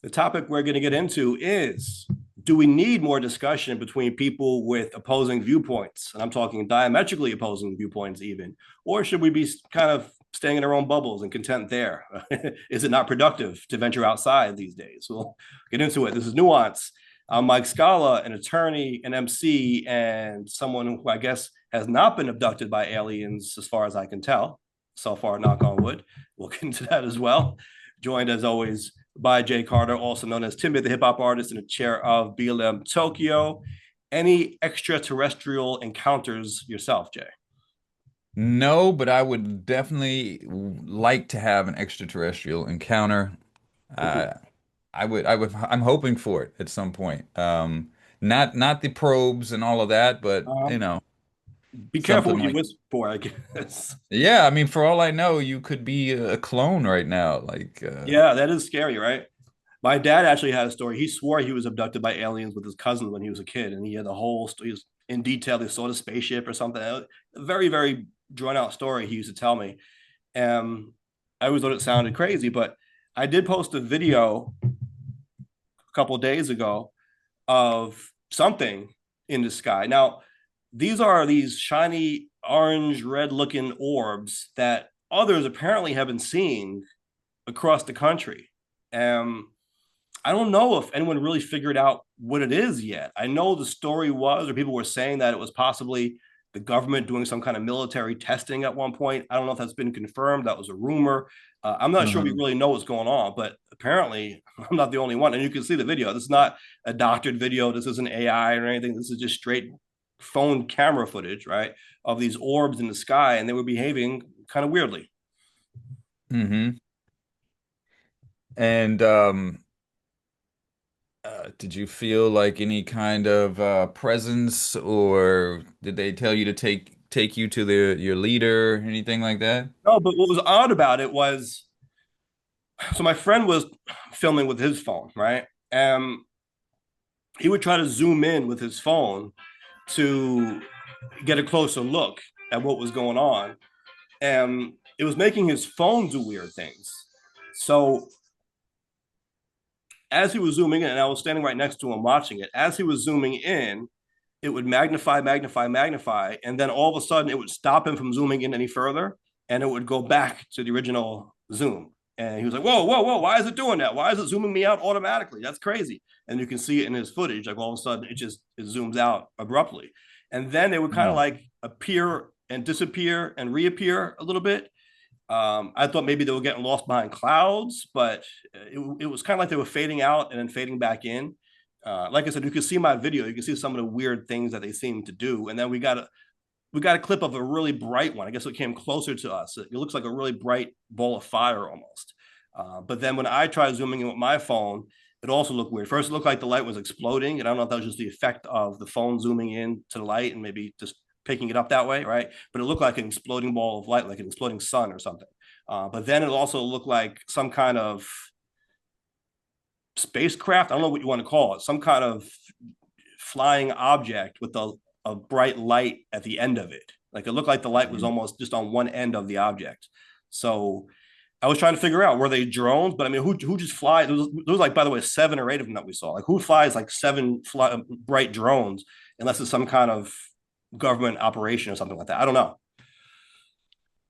The topic we're going to get into is, do we need more discussion between people with opposing viewpoints? And I'm talking diametrically opposing viewpoints, even. Or should we be kind of staying in our own bubbles and content there? Is it not productive to venture outside these days? We'll get into it. This is Nuance. I'm Mike Scala, an attorney, an MC, and someone who I guess has not been abducted by aliens, as far as I can tell. So far, knock on wood. We'll get into that as well. Joined, as always, by Jay Carter, also known as Timmy, the hip hop artist in the chair of BLM Tokyo. Any extraterrestrial encounters yourself, Jay? No, but I would definitely like to have an extraterrestrial encounter. Ooh. Uh, I'm hoping for it at some point. Not the probes and all of that, but Um, be careful something what you like, wish for, I guess. yeah, I mean, for all I know, you could be a clone right now. Yeah, that is scary, right? My dad actually had a story. He swore he was abducted by aliens with his cousin when he was a kid, and he had the whole story. He was in detail. They saw the spaceship or something. A very, very drawn out story he used to tell me. And I always thought it sounded crazy, but I did post a video a couple of days ago of something in the sky. Now, these are these shiny orange red looking orbs that others apparently have been seeing across the country. Um, I don't know if anyone really figured out what it is yet. I know the story was, or people were saying that it was possibly the government doing some kind of military testing at one point. I don't know if that's been confirmed. That was a rumor. I'm not sure we uh really know what's going on, but apparently I'm not the only one. And you can see the video. This is not a doctored video. This isn't AI or anything. This is just straight phone camera footage, right, of these orbs in the sky, and they were behaving kind of weirdly. hmm And did you feel like any kind of presence, or did they tell you to take you to your leader, anything like that? No, but what was odd about it was, so my friend was filming with his phone, right? And he would try to zoom in with his phone to get a closer look at what was going on. And it was making his phone do weird things. So as he was zooming in, and I was standing right next to him watching it, as he was zooming in, it would magnify, magnify, magnify, and then all of a sudden it would stop him from zooming in any further, and it would go back to the original zoom. And he was like, "Whoa, whoa, whoa! Why is it doing that? Why is it zooming me out automatically? That's crazy!" And you can see it in his footage. Like all of a sudden, it zooms out abruptly, and then they would kind of Mm. like appear and disappear and reappear a little bit. I thought maybe they were getting lost behind clouds, but it was kind of like they were fading out and then fading back in. Like I said, you can see my video. You can see some of the weird things that they seem to do. And then we got a clip of a really bright one. I guess it came closer to us. It looks like a really bright ball of fire almost. But then when I tried zooming in with my phone, it also looked weird. First, it looked like the light was exploding, and I don't know if that was just the effect of the phone zooming in to the light and maybe just picking it up that way, right? But it looked like an exploding ball of light, like an exploding sun or something. But then it also looked like some kind of spacecraft. I don't know what you want to call it. Some kind of flying object with a bright light at the end of it. Like it looked like the light was almost just on one end of the object. So I was trying to figure out, were they drones? But I mean, who just flies? There was like, by the way, 7 or 8 of them that we saw. Like who flies like bright drones unless it's some kind of government operation or something like that? I don't know.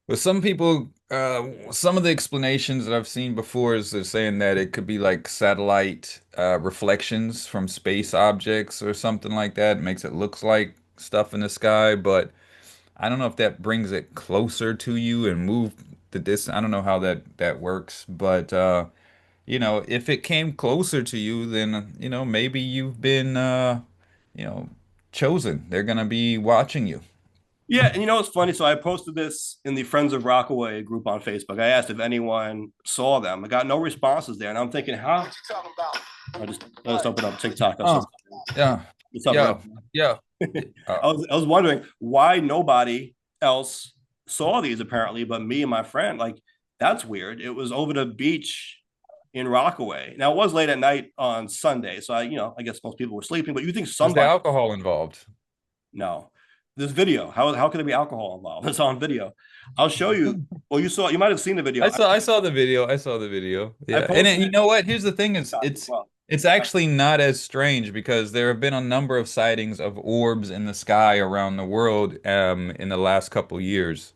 But some people, some of the explanations that I've seen before is they're saying that it could be like satellite reflections from space objects or something like that. It makes it looks like stuff in the sky, but I don't know if that brings it closer to you and move the distance. I don't know how that works, but if it came closer to you, then maybe you've been you know, chosen. They're gonna be watching you. Yeah, and you know what's funny? So I posted this in the Friends of Rockaway group on Facebook. I asked if anyone saw them. I got no responses there, and I'm thinking, how? I just opened up TikTok. Oh, yeah, What's up, yeah, bro? yeah. I was wondering why nobody else saw these apparently, but me and my friend. Like that's weird. It was over the beach in Rockaway. Now it was late at night on Sunday, so I guess most people were sleeping. But you think Was there somebody? alcohol involved? No, This video. How can there be alcohol involved? It's on video. I'll show you. Well, you might have seen the video. I saw the video. I saw the video. I Yeah. And posted you it know what? Here's the thing is as it's well. it's actually not as strange because there have been a number of sightings of orbs in the sky around the world in the last couple years.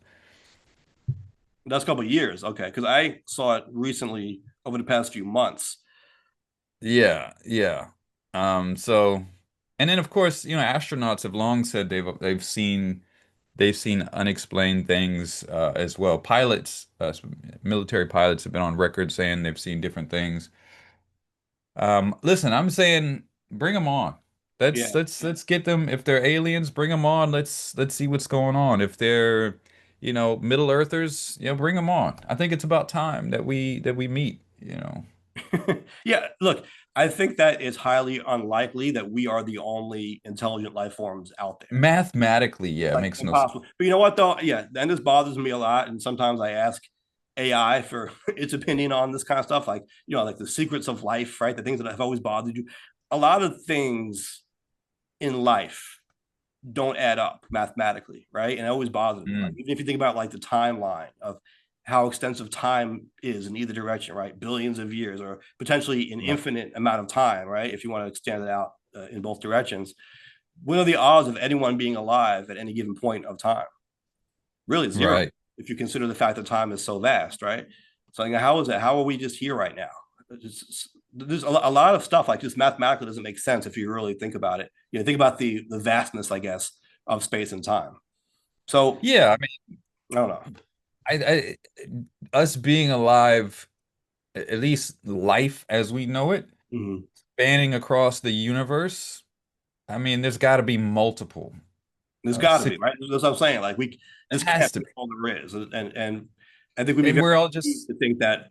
That's a couple of years, okay, because I saw it recently over the past few months. Yeah, yeah. So and then of course, astronauts have long said they've seen unexplained things as well. Military pilots have been on record saying they've seen different things. Listen, I'm saying bring them on. Let's Yeah. let's let's get them. If they're aliens, bring them on. Let's see what's going on. If they're, Middle Earthers, bring them on. I think it's about time that we meet. Yeah, look, I think that it's highly unlikely that we are the only intelligent life forms out there. Mathematically, yeah, it Like makes no sense. impossible. But you know what though? Yeah, and this bothers me a lot. And sometimes I ask AI for its opinion on this kind of stuff, like like the secrets of life, right? The things that have always bothered you. A lot of things in life don't add up mathematically, right? And it always bothered me. Like Mm, even if you think about like the timeline of how extensive time is in either direction, right? Billions of years, or potentially an right, infinite amount of time, right? If you want to extend it out in both directions, what are the odds of anyone being alive at any given point of time? Really zero. right. If you consider the fact that time is so vast, right? So how is that? How are we just here right now? There's a lot of stuff like just mathematically doesn't make sense if you really think about it. Think about the vastness, I guess, of space and time. So Yeah, I mean, I don't know. us being alive, at least life as we know it, Mm-hmm. spanning across the universe. I mean, there's got to be multiple. There's Uh, got to sit- be, right. That's what I'm saying. Like it this has can't to be be, all there is, and I think we'd be and very we're all naive just to think that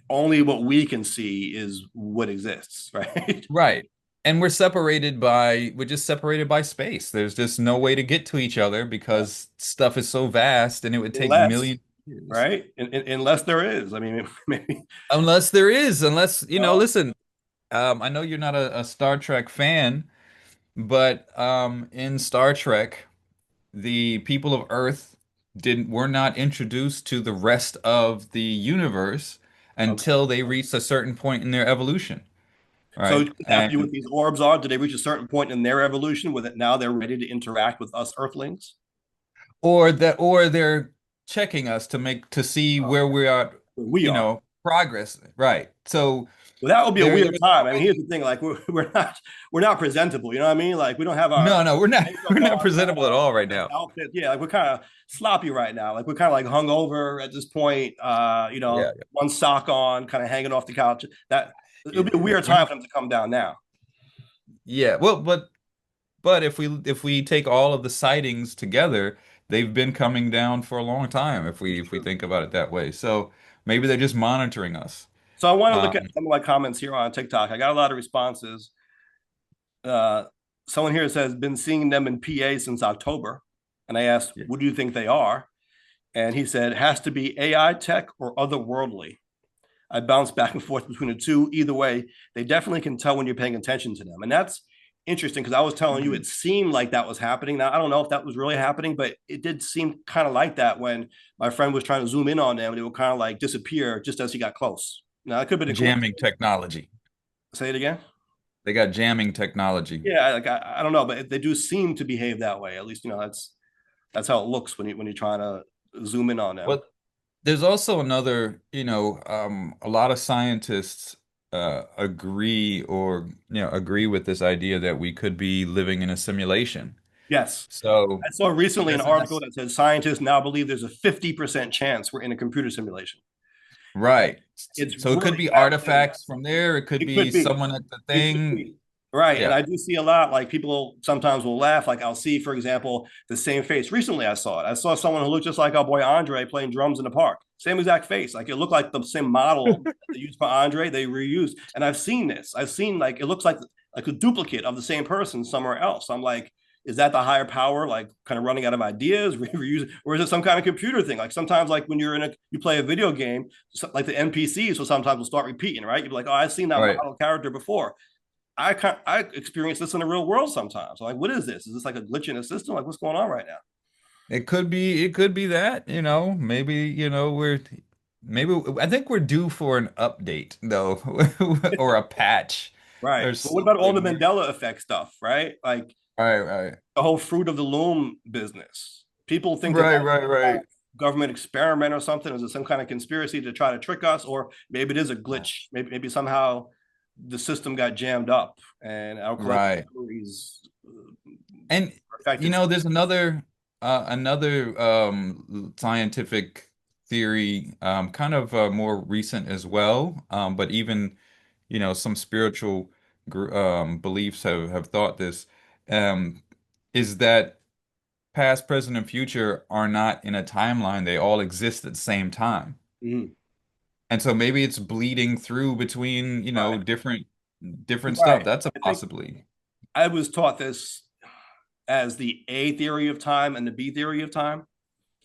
only what we can see is what exists, right? right. And we're just separated by space. There's just no way to get to each other Yeah. because stuff is so vast and it would take Unless, millions of years. right? Unless there is. I mean, maybe. Unless there is, unless, Uh, listen, I know you're not a Star Trek fan, but in Star Trek, the people of Earth didn't were not introduced to the rest of the universe okay. until they reached a certain point in their evolution, So right? just ask And you what these orbs are. Did they reach a certain point in their evolution with it? Now they're ready to interact with us Earthlings. or they're checking us to see Oh, where we are, we are. progress, right? So Well, that would be a they're weird time. I mean, here's already the thing: like we're not presentable. You know what I mean? Like we don't have our no, no, we're not makeup we're not on, presentable at all right now. outfit. Yeah, like we're kind of sloppy right now. Like we're kind of like hungover at this point. Yeah, One sock on, kind of hanging off the couch. That it'll yeah. be a weird time for them to come down now. Yeah, well, but if we take all of the sightings together, they've been coming down for a long time It's if we true. think about it that way. So maybe they're just monitoring us. So I want to look at Um, some of my comments here on TikTok. I got a lot of responses. Uh, Someone here says been seeing them in PA since October, and I asked, yeah. "What do you think they are?" And he said, "Has to be AI tech or otherworldly." I bounce back and forth between the two. Either way, they definitely can tell when you're paying attention to them, and that's interesting because I was telling you it seemed like that was happening. Now I don't know if that was really happening, but it did seem kind of like that when my friend was trying to zoom in on them, and it would kind of like disappear just as he got close. Now it could have been a Jamming coincidence. technology. Say it again. They got jamming technology. Yeah, like I don't know, but they do seem to behave that way. At least that's how it looks when you're trying to zoom in on them. Well, there's also another, a lot of scientists agree with this idea that we could be living in a simulation. Yes, So I saw recently an there's article that says scientists now believe there's a 50% chance we're in a computer simulation. And right. it's So it could really be fascinating. artifacts from there. It could It be could be. someone at the It could thing. be. Right. And Yeah. I do see a lot, like people sometimes will laugh. Like I'll see, for example, the same face. Recently, I saw it. I saw someone who looked just like our boy Andre playing drums in the park. Same exact face. Like it looked like the same model that they used for Andre, they reused. And I've seen this. I've seen like it looks like a duplicate of the same person somewhere else. I'm like, is that the higher power, like kind of running out of ideas, reuse, or is it some kind of computer thing? Like sometimes, like when you play a video game, like the NPCs will sometimes will start repeating, right? You're like, oh, I've seen that Right. model character before. I experience this in the real world sometimes. I'm like, what is this? Is this like a glitch in the system? Like, what's going on right now? It could be that, maybe, maybe I think we're due for an update though, or a patch Right. or But what about all the something. Mandela effect stuff, right? Like Right, right. the whole fruit of the loom business. People think that Right, that's right, a right. government experiment or something. Is it some kind of conspiracy to try to trick us? Or maybe it is a glitch. Maybe somehow the system got jammed up and our collective Right. memories And are affected. there's another scientific theory, kind of more recent as well, but even some spiritual beliefs have thought this, um, is that past, present, and future are not in a timeline. They all exist at the same time. Mhm. And so maybe it's bleeding through between, Right. different stuff. Right. That's a I think possibly. I was taught this as the A theory of time and the B theory of time,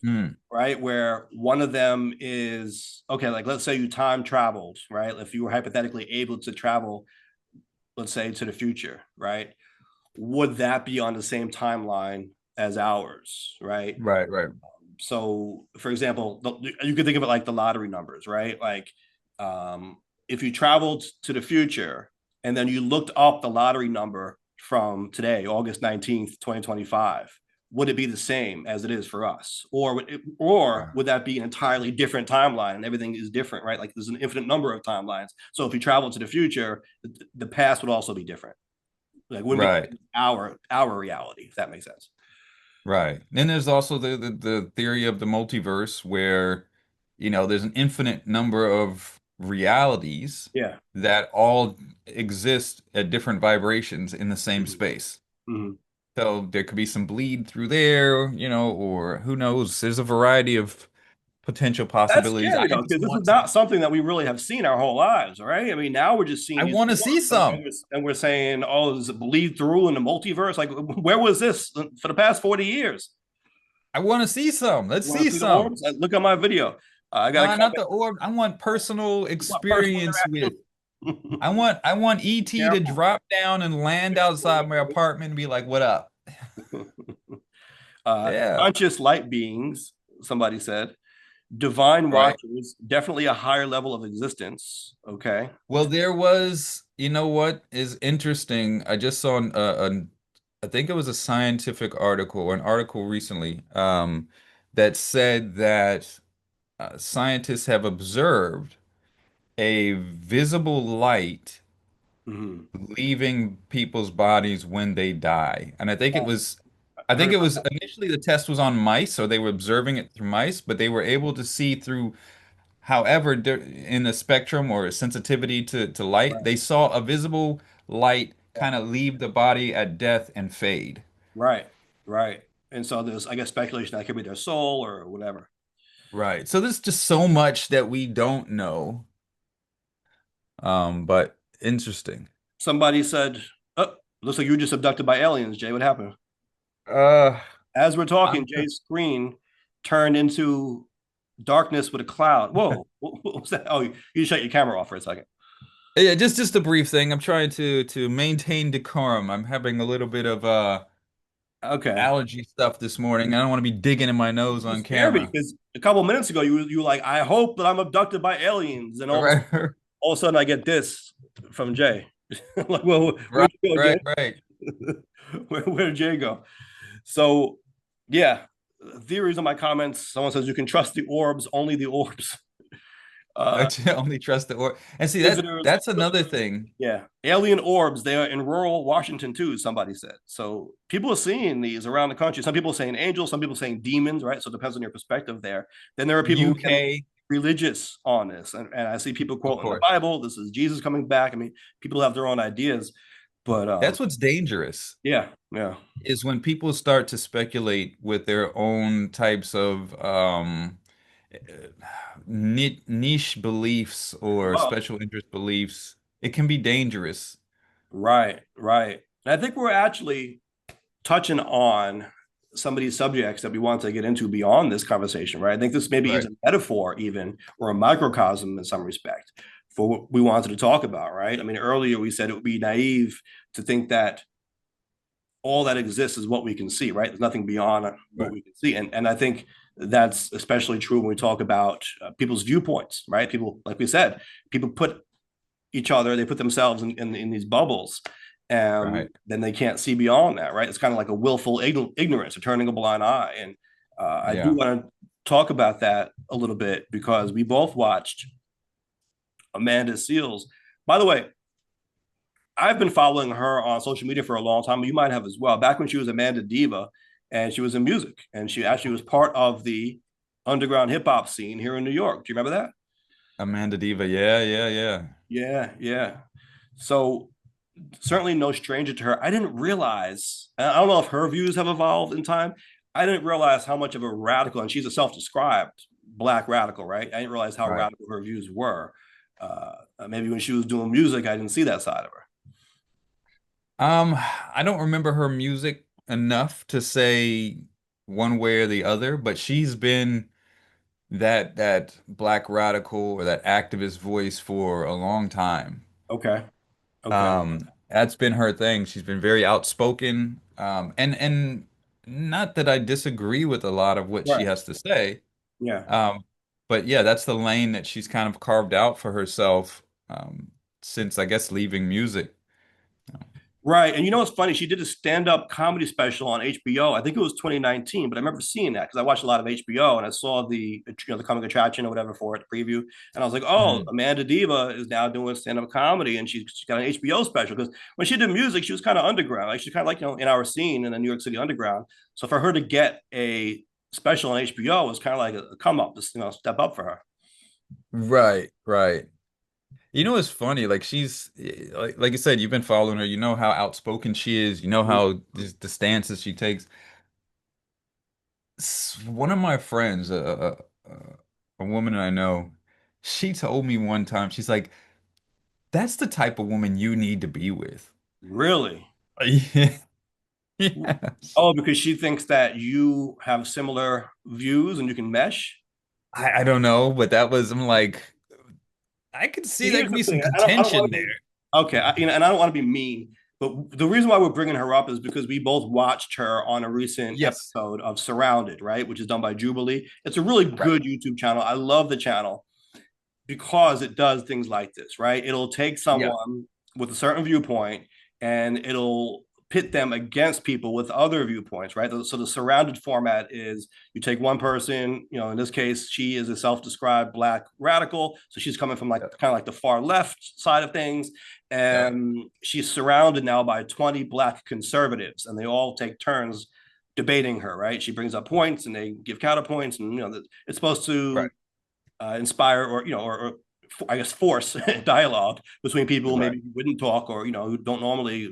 Hmm. right? Where one of them is okay, like let's say you time traveled, right? If you were hypothetically able to travel, let's say to the future, right? Would that be on the same timeline as ours, right? Right, right, So, for example, you could think of it like the lottery numbers, right? Like, if you traveled to the future and then you looked up the lottery number from today, August 19th, 2025, would it be the same as it is for us? Or right. would that be an entirely different timeline and everything is different, right? Like there's an infinite number of timelines. So if you travel to the future, the past would also be different. Like wouldn't be Right. our reality, if that makes sense. Right. Then there's also the theory of the multiverse where, there's an infinite number of realities Yeah. that all exist at different vibrations in the same Mm-hmm. space. Mm-hmm. So there could be some bleed through there, or who knows? There's a variety of potential That's possibilities. scary though, because this is not something that we really have seen our whole lives, right? I mean, now we're just I seeing these want to see some. and we're saying, "Oh, does it bleed through in the multiverse?" Like, where was this for the past 40 years? I want to see some. Let's You want see to see the some. orbs? Look at my video. I got a No, not comment. the orb. I want personal You want personal experience with. interaction. I want ET to Careful. drop down and land outside my apartment and be like, "What up?" Yeah, Conscious light beings, somebody said. Divine right. watchers, definitely a higher level of existence. Okay. Well, there was, what is interesting? I just saw I think it was a scientific article or an article recently, that said that scientists have observed a visible light Mm-hmm. leaving people's bodies when they die. And I I heard think it about was initially the test was on mice, so they were observing it through mice, but they were able to see through, however, in the spectrum or sensitivity to light, that. they saw a visible light Right. kind of leave the body at death and fade. Right, right. And so there's, I guess, speculation that could be their soul or whatever. Right. So there's just so much that we don't know. But interesting. Somebody said, "Oh, looks like you were just abducted by aliens, Jay. What happened?" Uh, As we're talking, I'm Jay's screen turned into darkness with a cloud. Whoa, what was that? Oh, you shut your camera off for a second. Yeah, just a brief thing. I'm trying to maintain decorum. I'm having a little bit of Okay. allergy stuff this morning. I don't want to be digging in my nose It on scared me camera. because a couple minutes ago you were like, I hope that I'm abducted by aliens. And Right, all of a sudden I get this from Jay. Like, well, right, where'd you go, right, Jay? right. Where'd Jay go? So, yeah, theories on my comments. Someone says you can trust the orbs, only the orbs. Uh, I only trust the or and see visitors, that's another thing. yeah, alien orbs. They are in rural Washington too. Somebody said. So people are seeing these around the country. Some people are saying angels. Some people are saying demons. Right. So it depends on your perspective there. Then there are people who get UK, religious on this, and I see people of quoting the course. Bible. This is Jesus coming back. I mean, people have their own ideas, but That's what's dangerous yeah, yeah. is when people start to speculate with their own types of niche beliefs or Well, special interest beliefs. It can be dangerous. right, right. And I think we're actually touching on some of these subjects that we want to get into beyond this conversation, right? I think this maybe is Right. a metaphor, even, or a microcosm in some respect, for what we wanted to talk about, right? I mean, earlier we said it would be naive to think that all that exists is what we can see, right? There's nothing beyond what Right. we can see. And I think that's especially true when we talk about people's viewpoints, right? People, like we said, people put each other, they put themselves in these bubbles, and Right. then they can't see beyond that, right? It's kind of like a willful ignorance or turning a blind eye. And I do Yeah. want to talk about that a little bit because we both watched Amanda Seals. By the way, I've been following her on social media for a long time. You might have as well. Back when she was Amanda Diva, and she was in music, and she actually was part of the underground hip hop scene here in New York. Do you remember that? Amanda Diva. Yeah, yeah, yeah. Yeah, yeah. So certainly no stranger to her. I didn't realize. I don't know if her views have evolved in time. I didn't realize how much of a radical, and she's a self-described black radical, right? I didn't realize how Right. radical her views were. Maybe when she was doing music, I didn't see that side of her. Um, I don't remember her music enough to say one way or the other, but she's been that black radical or that activist voice for a long time. Okay. Okay. That's been her thing. She's been very outspoken. And not that I disagree with a lot of what she Right. has to say. Yeah. Um, but yeah, that's the lane that she's kind of carved out for herself, since I guess leaving music. Right. And you know what's funny? She did a stand-up comedy special on HBO. I think it was 2019, but I remember seeing that because I watched a lot of HBO and I saw the comic attraction or whatever for it, the preview. And I was like, oh, Mhm. Amanda Diva is now doing stand-up comedy and she's got an HBO special. Because when she did music, she was kind of underground. Like she's kind of like, in our scene in the New York City underground. So for her to get a special on HBO was kind of like a come up, just step up for her. Right, right. You know, it's funny. Like she's like you said, you've been following her. You know how outspoken she is. You know how the stances she takes. One of my friends, a woman I know, she told me one time, she's like, "That's the type of woman you need to be with." Really? Yeah. Yes. Oh, because she thinks that you have similar views and you can mesh. I don't know, but that was I'm like, I could see there Here's could the be some thing. I don't want contention to there. be okay. And I don't want to be mean, but the reason why we're bringing her up is because we both watched her on a recent Yes. episode of Surrounded, right, which is done by Jubilee. It's a really Right. good YouTube channel. I love the channel because it does things like this, right? It'll take Yeah. someone with a certain viewpoint and it'll pit them against people with other viewpoints, right? So the surrounded format is you take one person, in this case, she is a self-described black radical. So she's coming from like Yeah. kind of like the far left side of things. Yeah. And she's surrounded now by 20 black conservatives, and they all take turns debating her, right? She brings up points and they give counterpoints, and it's supposed to Right. inspire or I guess force dialogue between people Right. maybe who wouldn't talk or who don't normally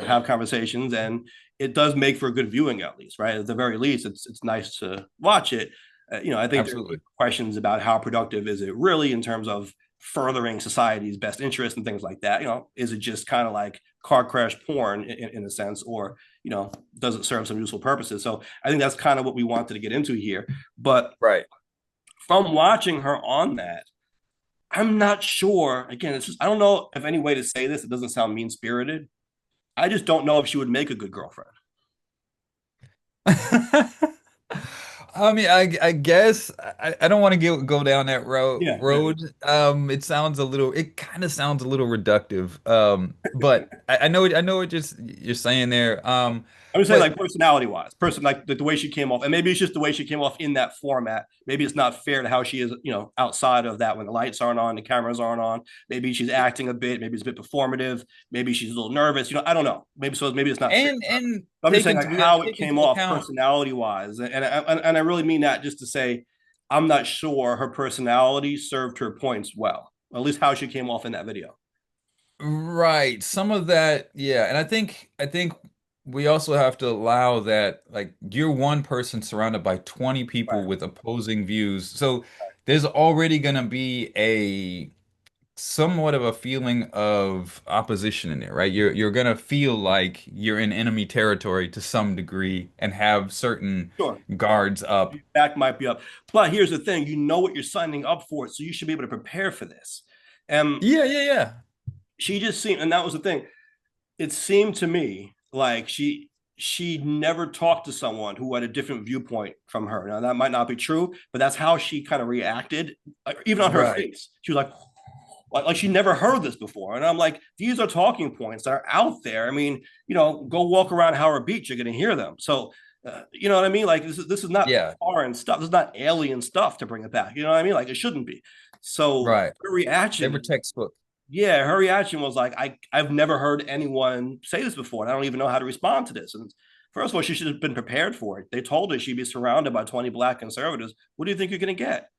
have conversations, and it does make for a good viewing at least, right? At the very least, it's nice to watch it. I think there are Absolutely. questions about how productive is it really in terms of furthering society's best interest and things like that. Is it just kind of like car crash porn in a sense, or does it serve some useful purposes? So I think that's kind of what we wanted to get into here, but Right. from watching her on that, I'm not sure. Again, it's just I don't know if any way to say this. It doesn't sound mean spirited. I just don't know if she would make a good girlfriend. I mean, I guess I don't want to go down that Yeah, yeah, road. It kind of sounds a little reductive. But I know what just you're saying there. I'm just saying, But like personality wise, like the way she came off, and maybe it's just the way she came off in that format. Maybe it's not fair to how she is, outside of that when the lights aren't on, the cameras aren't on. Maybe she's acting a bit. Maybe it's a bit performative. Maybe she's a little nervous. I don't know. Maybe so. Maybe it's not fair. and I'm just saying like we have to how it take came into off account. personality wise, and I really mean that just to say I'm not sure her personality served her points well. At least how she came off in that video. Right. Some of that, yeah. And I think we also have to allow that like you're one person surrounded by 20 people Right. with opposing views. So there's already gonna be a somewhat of a feeling of opposition in there, right? You're gonna feel like you're in enemy territory to some degree and have certain Sure. guards up. Back might be up. But here's the thing, you know what you're signing up for, so you should be able to prepare for this. And Yeah, yeah, yeah. she just seemed, and that was the thing. It seemed to me like she never talked to someone who had a different viewpoint from her. Now that might not be true, but that's how she kind of reacted, even on her Right. face. She was like she never heard this before. And I'm like, these are talking points that are out there. I mean, go walk around Howard Beach, you're going to hear them. So, you know what I mean? Like this is not Yeah. foreign stuff. This is not alien stuff to bring it back. You know what I mean? Like it shouldn't be. So Right. her They were reaction, textbook. yeah, her reaction was like, I've never heard anyone say this before, and I don't even know how to respond to this. And first of all, she should have been prepared for it. They told her she'd be surrounded by 20 black conservatives. What do you think you're going to get?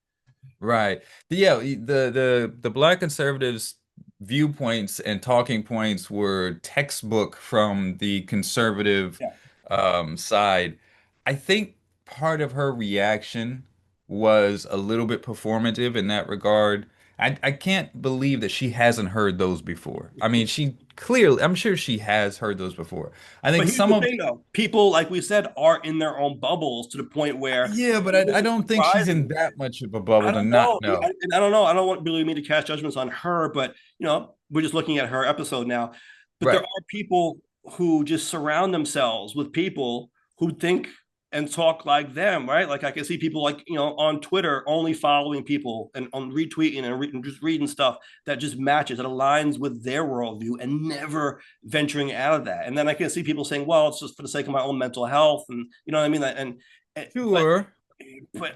Right. Yeah, the black conservatives' viewpoints and talking points were textbook from the conservative Yeah. side. I think part of her reaction was a little bit performative in that regard. I can't believe that she hasn't heard those before. I mean, she clearly, I'm sure she has heard those before. I But think here's some the of thing, though. People, like we said, are in their own bubbles to the point where yeah, but this I is don't think she's in surprising. that much of a bubble I to don't not know. know. And I don't know. I don't want really me to cast judgments on her, but we're just looking at her episode now. But there Right. are people who just surround themselves with people who think and talk like them, right? Like I can see people like on Twitter only following people and on retweeting and just reading stuff that just matches, that aligns with their worldview, and never venturing out of that. And then I can see people saying, "Well, it's just for the sake of my own mental health," and you know what I mean. But Sure.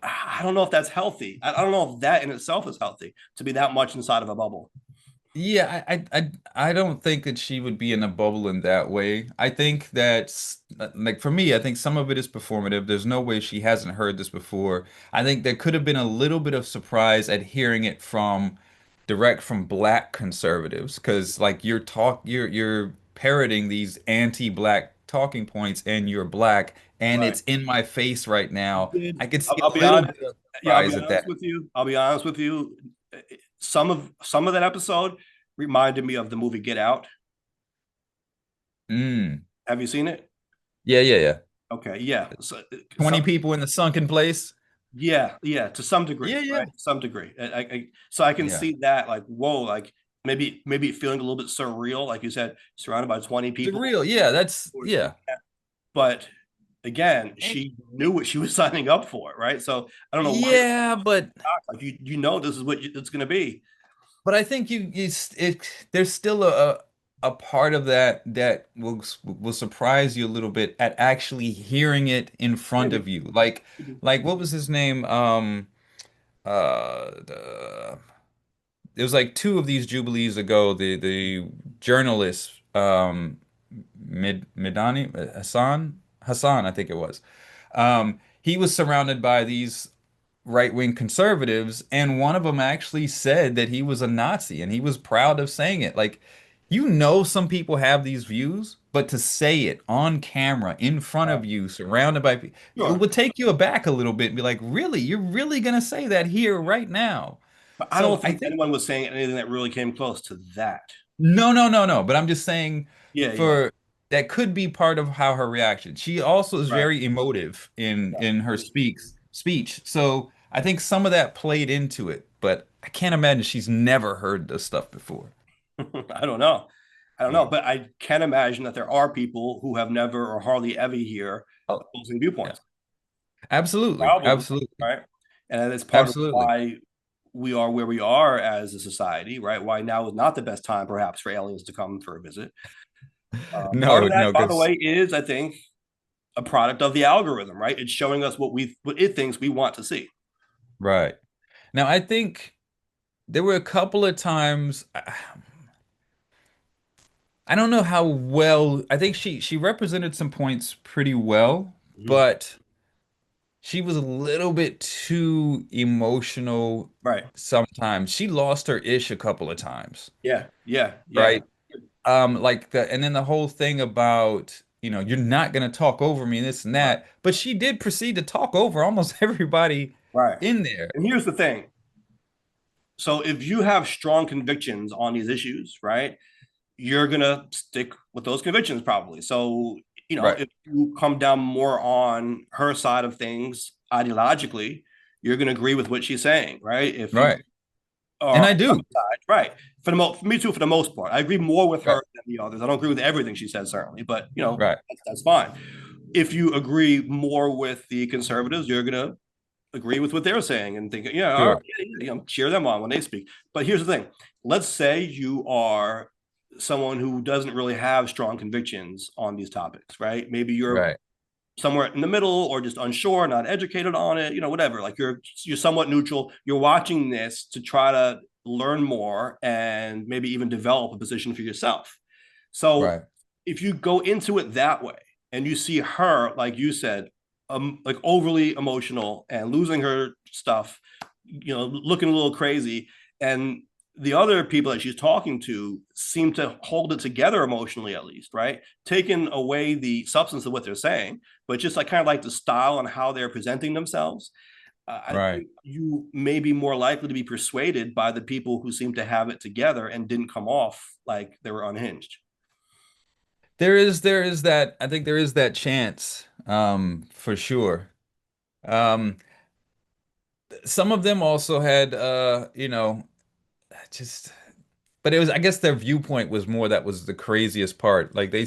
I don't know if that's healthy. I don't know if that in itself is healthy to be that much inside of a bubble. Yeah, I don't think that she would be in a bubble in that way. I think that's like for me, I think some of it is performative. There's no way she hasn't heard this before. I think there could have been a little bit of surprise at hearing it from direct from black conservatives because like you're parroting these anti-black talking points and you're black and Right. it's in my face right I now. did. I could see I'll a be little honest. bit of Yeah, I'll be surprise at honest that. with you. I'll be honest with you. Some of that episode reminded me of the movie Get Out. Mm. Have you seen it? Yeah, yeah, yeah. Okay. Yeah. So, 20 people in the sunken place. yeah, yeah, to some degree, Yeah, yeah. right? To some degree. So I can Yeah. see that, like, whoa, like maybe feeling a little bit surreal, like you said, surrounded by 20 people. Surreal. Yeah, that's yeah. But again, And she knew what she was signing up for, right? So I don't know why you're yeah, shocked. Like you know this is what it's going to be. but I think there's still a part of that that will surprise you a little bit at actually hearing it in front Maybe. of you. Like what was his name? The it was like two of these Jubilees ago, the journalist Midani Hassan, I think it was. He was surrounded by these right-wing conservatives, and one of them actually said that he was a Nazi, and he was proud of saying it. Like, some people have these views, but to say it on camera in front Right. of you, surrounded by people, it Sure. would take you aback a little bit and be like, really? You're really gonna say that here right now? But I So don't I think think anyone was saying anything that really came close to that. no, no, no, no. But I'm just saying Yeah, yeah. for that could be part of how her reaction. She also is Right. very emotive in Yeah. her speech. So I think some of that played into it, but I can't imagine she's never heard this stuff before. I don't know. I don't know, Yeah. but I can imagine that there are people who have never or hardly ever hear Oh, opposing yeah. viewpoints. Absolutely. Problem, Absolutely. right? And that's part of Absolutely. why we are where we are as a society, right? Why now is not the best time, perhaps, for aliens to come for a visit. Part No, of that, no, by the because way, is I think a product of the algorithm, right? It's showing us what it thinks we want to see. right. Now I think there were a couple of times I don't know how well I think she represented some points pretty well, Mhm. but she was a little bit too emotional Right. sometimes. She lost her ish a couple of times, Yeah. Yeah. Yeah. right? And then the whole thing about, you're not gonna talk over me and this and Right. that, but she did proceed to talk over almost everybody Right. in there. And here's the thing. So if you have strong convictions on these issues, right, you're gonna stick with those convictions probably. So, Right, if you come down more on her side of things ideologically, you're gonna agree with what she's saying, right? If you right, And are I on the do. other side, right? For me too, for the most part, I agree more with Right. her than the others. I don't agree with everything she says, certainly, but Right. that's fine. If you agree more with the conservatives, you're gonna agree with what they're saying and think, yeah, all right, Sure. cheer them on when they speak. But here's the thing: let's say you are someone who doesn't really have strong convictions on these topics, right? Maybe you're Right. somewhere in the middle or just unsure, not educated on it, whatever. Like you're somewhat neutral. You're watching this to try to learn more and maybe even develop a position for yourself. So Right. if you go into it that way and you see her, like you said, like overly emotional and losing her stuff, looking a little crazy, and the other people that she's talking to seem to hold it together emotionally, at least, right? Taking away the substance of what they're saying, but just like kind of like the style and how they're presenting themselves. I Right. think you may be more likely to be persuaded by the people who seem to have it together and didn't come off like they were unhinged. There is that, I think there is that chance, for sure. Um, some of them also had, just, but it was, I guess their viewpoint was more, that was the craziest part. Like they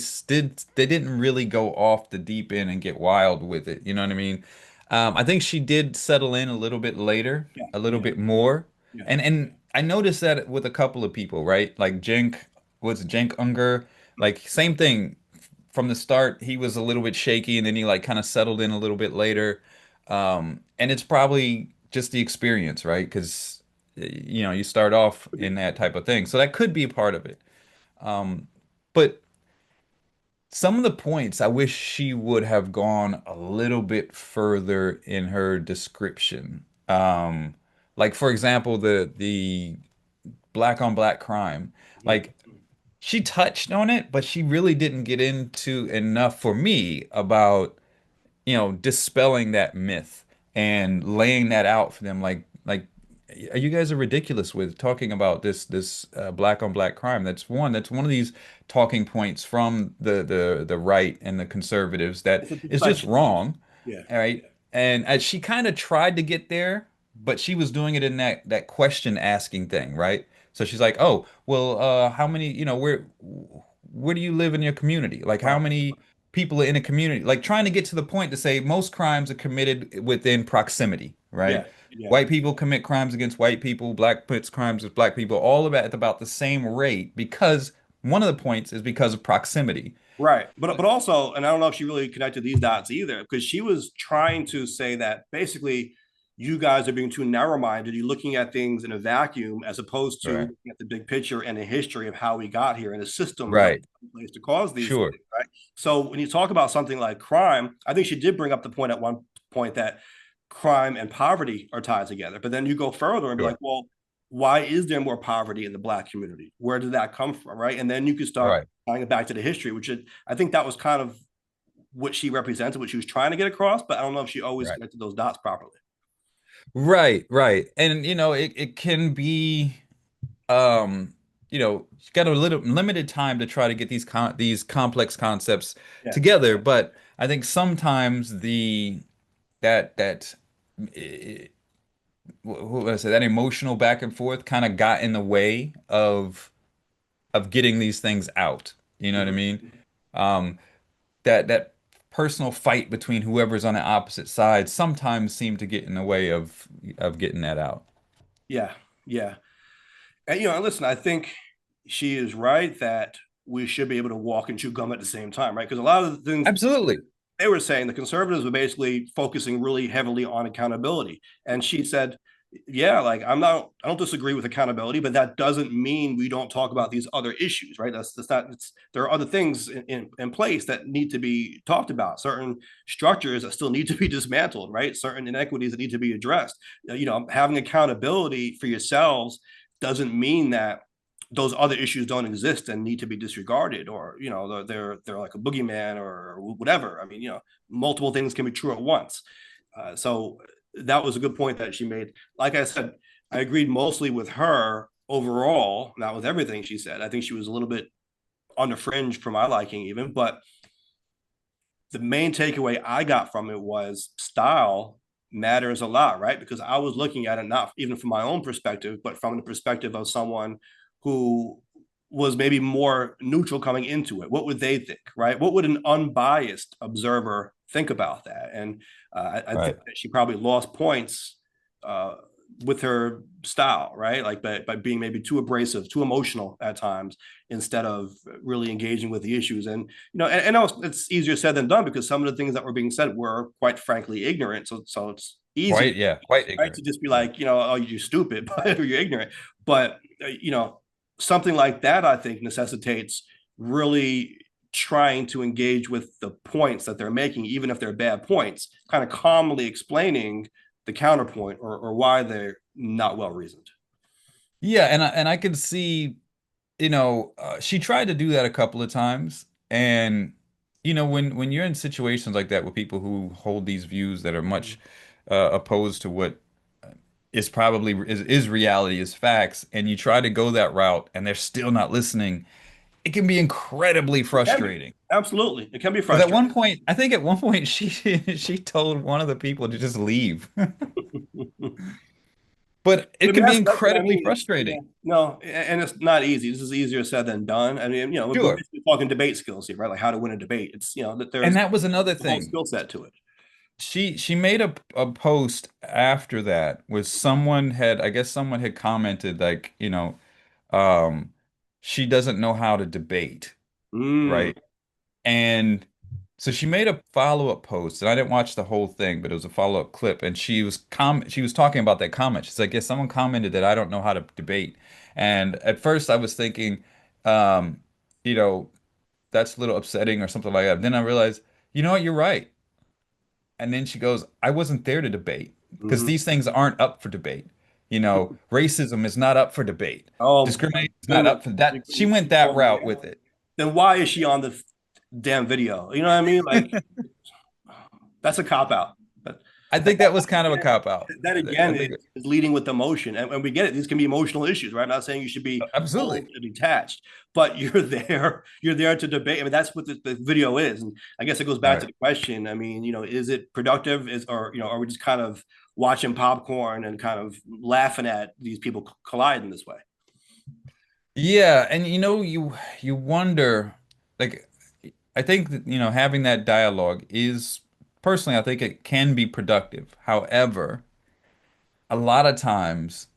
didn't really go off the deep end and get wild with it. You know what I mean? I think she did settle in a little bit later, Yeah, a little yeah, bit more. yeah. And I noticed that with a couple of people, right? Like was it Cenk Unger? Like same thing from the start, he was a little bit shaky and then he like kind of settled in a little bit later. And it's probably just the experience, right? Because you start off Could in be. that type of thing. So that could be a part of it. But some of the points I wish she would have gone a little bit further in her description. Like for example, the black on black crime. Mhm. Like she touched on it, but she really didn't get into enough for me about dispelling that myth and laying that out for them. You guys are ridiculous with talking about this black on black crime. That's one of these talking points from the right and the conservatives that It's a is just deflection. wrong. Yeah, All right. And she kind of tried to get there, but she was doing it in that question asking thing, right? So she's like, "Oh, well, how many, where do you live in your community? Like, how right. many people in a community?" Like, trying to get to the point to say most crimes are committed within proximity, right? Yeah, yeah, White people commit crimes against white people, black commits crimes with black people, all of that at about the same rate because one of the points is because of proximity. right. But also, and I don't know if she really connected these dots either, because she was trying to say that basically you guys are being too narrow-minded. You're looking at things in a vacuum as opposed to Right. looking at the big picture and the history of how we got here and the systems that Right. are in place to cause these Sure. things, right? So when you talk about something like crime, I think she did bring up the point at one point that crime and poverty are tied together. But then you go further and be Sure. like, well, why is there more poverty in the black community? Where did that come from, right? And then you could start Right. tying it back to the history, I think that was kind of what she represented, what she was trying to get across, but I don't know if she always Right. connected those dots properly. Right. Right. And it can be you got a little limited time to try to get these complex concepts Yeah, together, but I think sometimes the that eh, what would I say, that emotional back and forth kind of got in the way of getting these things out. You know what I mm-hmm. mean? Um, that personal fight between whoever's on the opposite side sometimes seem to get in the way of getting that out. Yeah, yeah. And listen, I think she is right that we should be able to walk and chew gum at the same time, right? Because a lot of the things Absolutely. they were saying, the conservatives were basically focusing really heavily on accountability. And she said, yeah, like I don't disagree with accountability, but that doesn't mean we don't talk about these other issues, right? That's not, there are other things in place that need to be talked about, certain structures that still need to be dismantled, right? Certain inequities that need to be addressed. Having accountability for yourselves doesn't mean that those other issues don't exist and need to be disregarded, or they're like a boogeyman or whatever. I mean, multiple things can be true at once. So that was a good point that she made. Like I said, I agreed mostly with her overall, not with everything she said. I think she was a little bit on the fringe for my liking, even. But the main takeaway I got from it was style matters a lot, right? Because I was looking at it not even from my own perspective, but from the perspective of someone who was maybe more neutral coming into it. What would they think, right? What would an unbiased observer think about that? And I think Right. that she probably lost points uh, with her style, right? Like by being maybe too abrasive, too emotional at times, instead of really engaging with the issues. And and it's easier said than done because some of the things that were being said were quite frankly ignorant. So it's easy, Quite, yeah, quite right, ignorant. to just be Yeah. like, oh, you're stupid, but you're ignorant. But something like that, I think, necessitates really trying to engage with the points that they're making, even if they're bad points, kind of calmly explaining the counterpoint or why they're not well reasoned. Yeah, and I could see, she tried to do that a couple of times, and when you're in situations like that with people who hold these views that are much opposed to what is probably is reality, is facts, and you try to go that route, and they're still not listening, it can be incredibly It can be. frustrating. Absolutely. It can be Because at frustrating. one point, I think at one point she told one of the people to just leave. But I it mean, can be that's what I incredibly mean. Yeah. frustrating. No, and it's not easy. This is easier said than done. I mean, we're Sure. basically talking debate skills here, right? Like how to win a debate. It's, that And there's that was another a whole thing. skill set to it. She made a post after that where someone had, I guess someone had commented like, um, she doesn't know how to debate, Mm, right? And so she made a follow-up post, and I didn't watch the whole thing, but it was a follow-up clip, and she was talking about that comment. She's like, yeah, someone commented that I don't know how to debate. And at first I was thinking, um, you know, that's a little upsetting or something like that. Then I realized, you know what, you're right. And then she goes, I wasn't there to debate because mhm. these things aren't up for debate. Racism is not up for debate. Oh my Discrimination is not goodness. up for that. She went that route with it. Then why is she on the damn video? You know what I mean? Like that's a cop out. But I that, think that was kind of a cop out. that I again think is leading with emotion, and we get it. These can be emotional issues, right? I'm not saying you should be absolutely. cold and detached, but you're there. You're there to debate. I mean, that's what the video is, and I guess it goes back to Right. the question. I mean, is it productive? Are we just kind of watching popcorn and kind of laughing at these people colliding this way? Yeah, and you wonder, like, I think that, having that dialogue is personally, I think it can be productive. However, a lot of times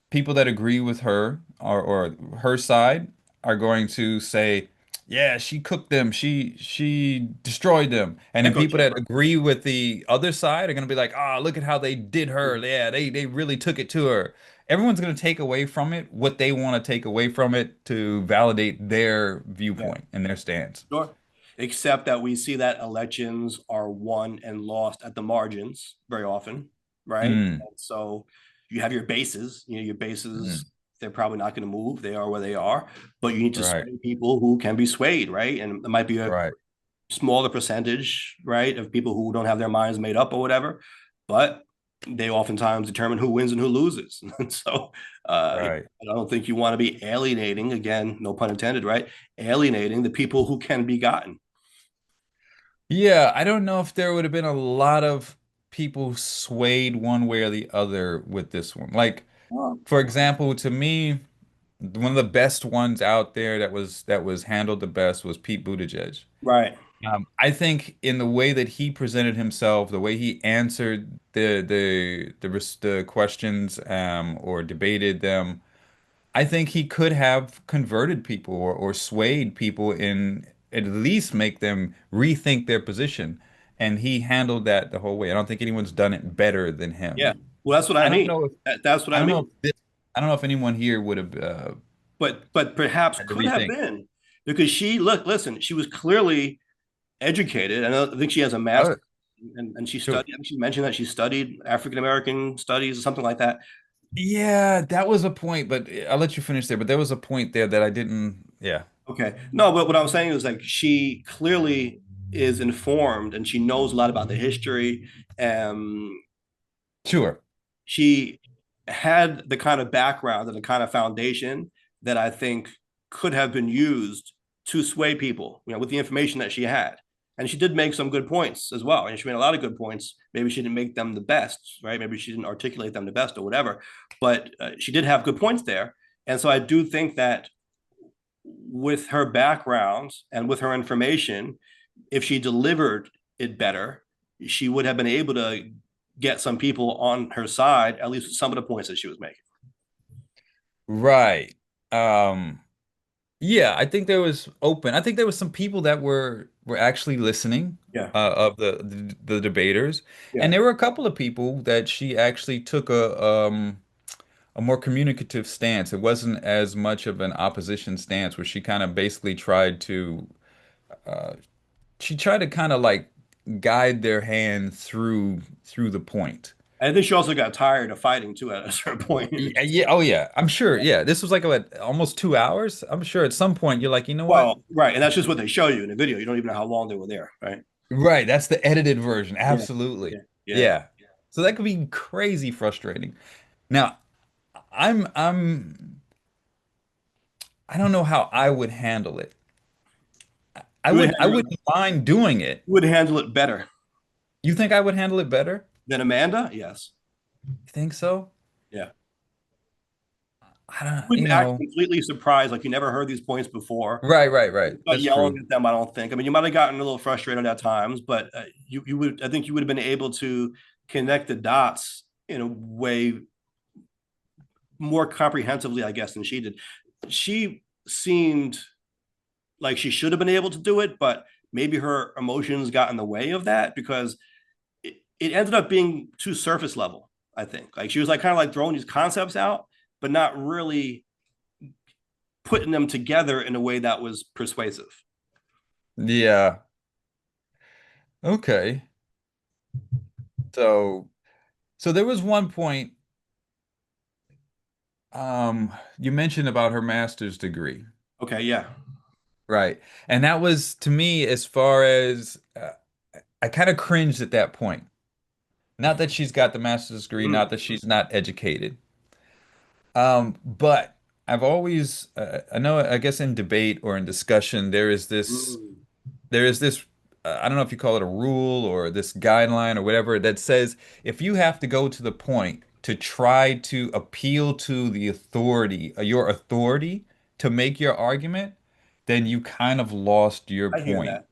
people that agree with her or her side are going to say, yeah, she cooked them, she destroyed them. And then Echo people that chamber. agree with the other side are going to be like, ah, look at how they did her. Yeah, they really took it to her. Everyone's going to take away from it what they want to take away from it to validate their Yeah. viewpoint and their stance. Sure. Except that we see that elections are won and lost at the margins very often, right? Mm, And so you have your bases, your bases, mm, they're probably not going to move. They are where they are, but you need to right, sway people who can be swayed, right? And it might be a right. smaller percentage, right, of people who don't have their minds made up or whatever, but they oftentimes determine who wins and who loses. And so Right. I don't think you want to be alienating, again, no pun intended, right? Alienating the people who can be gotten. Yeah, I don't know if there would have been a lot of people swayed one way or the other with this one. Like, Well, for example, to me, one of the best ones out there that was handled the best was Pete Buttigieg. right. I think in the way that he presented himself, the way he answered the questions or debated them, I think he could have converted people or swayed people in at least make them rethink their position. And he handled that the whole way. I don't think anyone's done it better than Yeah. him. Well, that's what I I don't mean. know if That's what I I don't know mean. if this, I don't know if anyone here would have But perhaps had to could have rethink. been because listen, she was clearly educated. I think she has a Oh, master's and she sure. studied, I think she mentioned that she studied African American studies or something like that. Yeah, that was a point, but I'll let you finish there. But there was a point there that I didn't. Yeah, Okay. No, but what I'm saying is like she clearly is informed and she knows a lot about the history. Um, sure. she had the kind of background and the kind of foundation that I think could have been used to sway people, with the information that she had. And she did make some good points as well. And she made a lot of good points. Maybe she didn't make them the best, right? Maybe she didn't articulate them the best or whatever. But she did have good points there. And so I do think that with her background and with her information, if she delivered it better, she would have been able to get some people on her side, at least some of the points that she was making. Right. Um, yeah, I think there was open. I think there was some people that were actually listening Yeah. of the debaters, Yeah. and there were a couple of people that she actually took a more communicative stance. It wasn't as much of an opposition stance where she kind of basically tried to uh, she tried to kind of like guide their hand through the point. I think she also got tired of fighting too at a certain point. Yeah, yeah, oh yeah, I'm sure. Yeah, this was like what, almost 2 hours. I'm sure at some point you're like, you know what? Well, right. And that's just what they show you in the video. You don't even know how long they were there, right? Right, that's the edited version. Yeah. Absolutely. Yeah. Yeah. Yeah. So that could be crazy frustrating. Now, I'm I don't know how I would handle it. I wouldn't mind doing it. You would handle it better You think I would handle it better? than Amanda? Yes. You think so? Yeah. I don't, Wouldn't act completely surprised, like you never heard these points before. right. Not That's yelling true. at them, I don't think. I mean, you might have gotten a little frustrated at times, but you would, I think you would have been able to connect the dots in a way more comprehensively, I guess, than she did. She seemed like she should have been able to do it, but maybe her emotions got in the way of that because it ended up being too surface level. I think like she was like kind of like throwing these concepts out, but not really putting them together in a way that was persuasive. Yeah. Okay. So so there was one point you mentioned about her master's degree, Okay, yeah. right? And that was to me as far as I kind of cringed at that point. Not that she's got the master's degree, Mm. not that she's not educated. But I've always I know I guess in debate or in discussion Mm. there is this I don't know if you call it a rule or this guideline or whatever that says if you have to go to the point to try to appeal to the authority, your authority to make your argument, then you kind of lost your I hear point. that.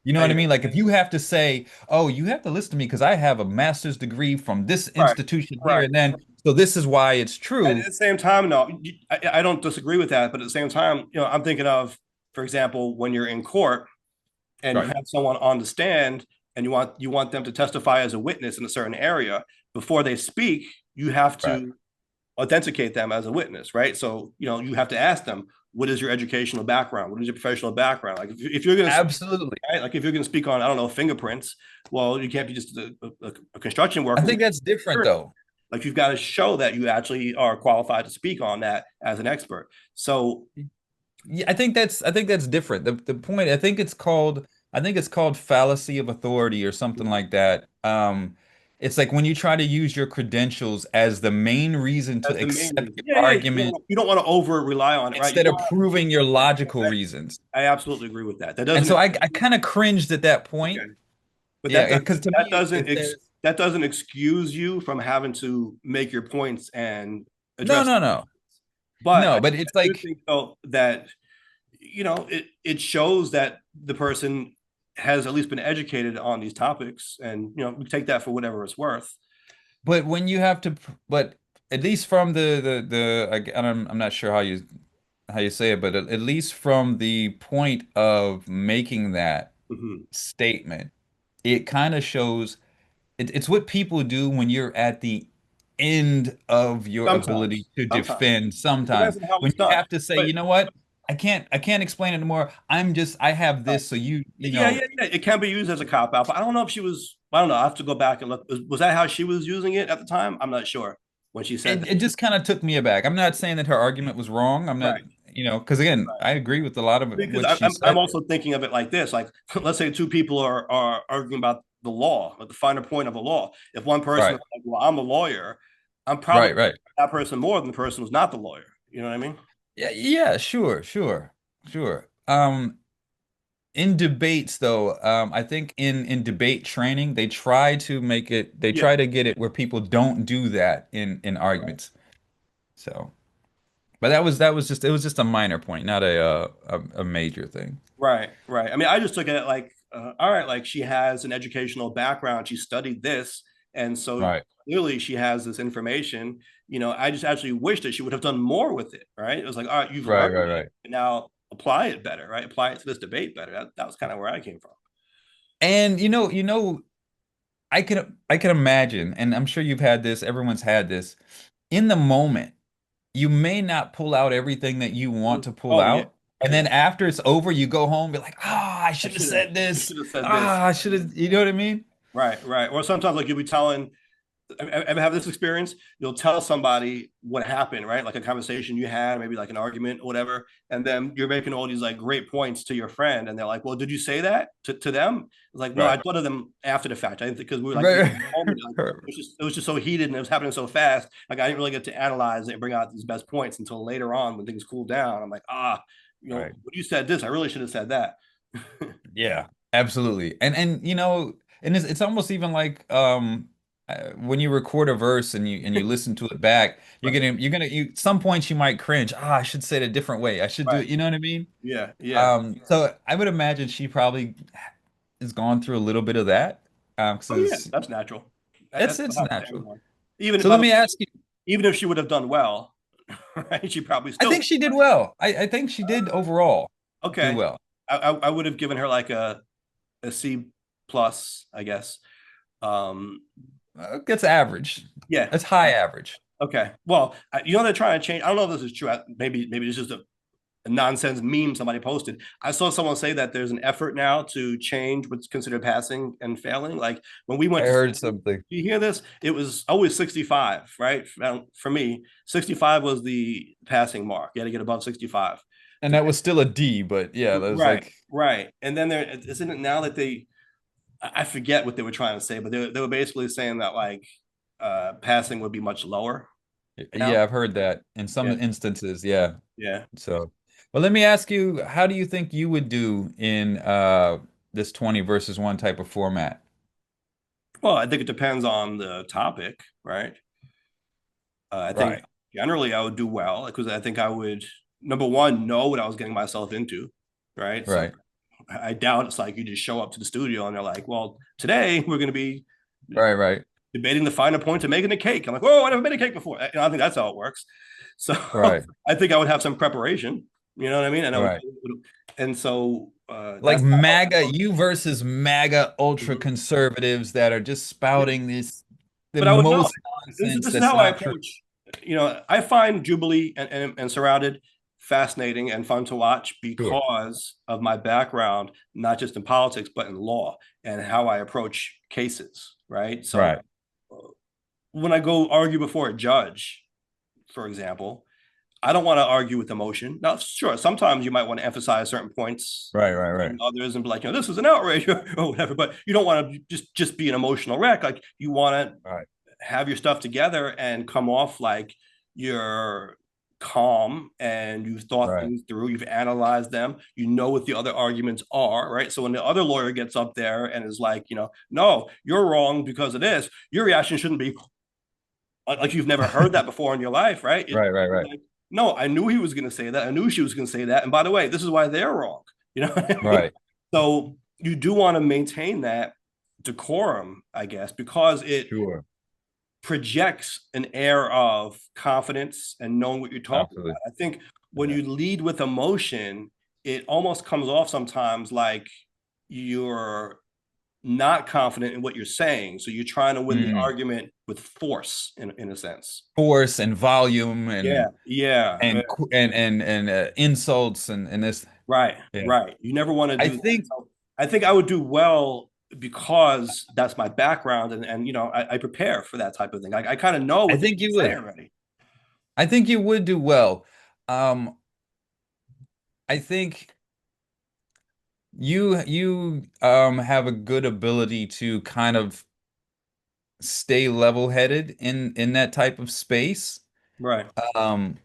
You know I what I hear mean? that. Like if you have to say, "Oh, you have to listen to me because I have a master's degree from this Right, institution here," right. and then so this is why it's At true. the same time, no, I don't disagree with that. But at the same time, I'm thinking of, for example, when you're in court and you Right, have someone on the stand and you want them to testify as a witness in a certain area before they speak, you have right. to authenticate them as a witness, right? So you have to ask them, what is your educational background? What is your professional background? Like if you're going to Absolutely. right? Like if you're going to speak on, I don't know, fingerprints, well, you can't be just a construction I worker. think that's different though. Like you've got to show that you actually are qualified to speak on that as an expert. So, Yeah, I think that's different. The point I think it's called fallacy of authority or something like that. It's like when you try to use your credentials as the main reason to that's the main accept reason. your Yeah, yeah. argument You don't want to over rely on it, right? You instead of want proving your logical reasons. I absolutely agree with that. That And doesn't so I kind of cringed at that point. okay, but Yeah, because to me, if there's that doesn't excuse you from having to make your points and no, address. no, no, But no, I but it's do like, think though that it shows that the person has at least been educated on these topics, and we take that for whatever it's worth. but when you have to, but at least from I'm not sure how you say it, but at least from the point of making that Mhm. statement, it kind of shows it's what people do when you're at the end of your ability Sometimes, to sometimes defend it depends sometimes. on how When it's you done. have to say, But you know what? I can't explain it anymore. I have right. this, so you Yeah, know, yeah, yeah, it can be used as a cop out. But I don't know if she was. I don't know. I have to go back and look. Was that how she was using it at the time? I'm not sure when she said that. it just kind of took me aback. I'm not saying that her argument was wrong. I'm not, Right. because again, I agree with a lot of Because what she I'm said. also thinking of it like this: like let's say two people are arguing about the law, or the finer point of a law. If one person Right, is like, "Well, I'm a lawyer," I'm probably right. that person more than the person who's not the lawyer. You know what I mean? Yeah, yeah, sure. in debates though, I think in debate training, they Yeah, try to get it where people don't do that in right, arguments. So, but it was just a minor point, not a major thing. right, right. I mean, I just took it like, all right, like she has an educational background, she studied this, and so Right. clearly she has this information. I just actually wish that she would have done more with it, right? It was like, all right, you've Right, learned right, it, right. and now apply it better, right? Apply it to this debate better. That was kind of where I came from. And I can imagine, and I'm sure you've had this, everyone's had this. In the moment, you may not pull out everything that you want to pull Oh yeah, out. And then yeah. after it's over, you go home, be like, ah, I I should have should have. said I this. should have said this. Ah, I should have, you know what I mean? Right, right. Or sometimes like you'll be telling, ever have this experience? You'll tell somebody what happened, right? Like a conversation you had, maybe like an argument or whatever, and then you're making all these like great points to your friend, and they're like, "Well, did you say that to them?" It's like, no, I Right. thought of them after the fact. I didn't because we were like in Right. the moment, like it was just so heated and it was happening so fast. Like I didn't really get to analyze it and bring out these best points until later on when things cool down. I'm like, Right. when you said this, I really should have said that. Yeah, absolutely. And it's almost even like when you record a verse and you listen to it back, Right, some points you might cringe. Ah, I should say it a different way. I should do right. it. You know what I mean? Yeah, yeah. So I would imagine she probably has gone through a little bit of that. Oh yeah, Because that's natural. it's That it's happens to natural. everyone. Even So by let the me way, ask you, even if she would have done well, right? She probably I still think she did well. I think she did overall do okay. well. I would have given her like a C plus, I guess. Um, It's average. yeah. It's high average. Okay. Well, they're trying to change. I don't know if this is true. Maybe it's just a nonsense meme somebody posted. I saw someone say that there's an effort now to change what's considered passing and failing. Like when we I went to heard school, something. you hear this? It was always 65, right? For me, 65 was the passing mark. You had to get above 65 And to that was still a D, but yeah, that was right, like, right. And then there isn't it now that I forget what they were trying to say, but they were basically saying that like passing would be much lower now. yeah, I've heard that in some Yeah, instances. Yeah. yeah. So, well, let me ask you, how do you think you would do in this 20 versus 1 type of format? Well, I think it depends on the topic, right? I think Right. generally I would do well because I think I would number one know what I was getting myself into, right? So Right. I doubt it's like you just show up to the studio and they're like, "Well, today we're going to be Right, right. debating the finer points of making a cake." I'm like, "Whoa, I never made a cake before." I think that's how it works. So Right. I think I would have some preparation. You know what I mean? And I would, Right. and so Like that's kind of MAGA, you versus MAGA ultra how, conservatives that are just yeah. spouting the But I would know most it. nonsense This is that's how I not true. approach. I find Jubilee and Surrounded fascinating and fun to watch Sure. because of my background, not just in politics but in law and how I approach cases. Right. So Right. uh, when I go argue before a judge, for example, I don't want to argue with emotion. Now, sure, sometimes you might want to emphasize certain points Right, right, right. and others and be like, this is an outrage or whatever. But you don't want to just be an emotional wreck. Like you want to Right. have your stuff together and come off like you're calm and you've thought Right. things through, you've analyzed them, you know what the other arguments are, right? So when the other lawyer gets up there and is like, no, you're wrong because of this, your reaction shouldn't be like you've never heard that before in your life, right? Right, right, right. Like, no, I knew he was going to say that. I knew she was going to say that. And by the way, this is why they're wrong. You know what I mean? Right. So you do want to maintain that decorum, I guess, because it Sure. projects an air of confidence and knowing what you're talking Absolutely. about. I think when Yeah. you lead with emotion, it almost comes off sometimes like you're not confident in what you're saying. So you're trying to win the Mm. argument with force in a sense. Force and volume Yeah, yeah, and insults and this. right, Yeah. right. You never want to I do that. think So I think I would do well because that's my background and I prepare for that type of thing. I kind of know I what they're think going you to say would. already. I think you would do well. Um, I think you have a good ability to kind of stay level-headed in that type of space. Right. Um,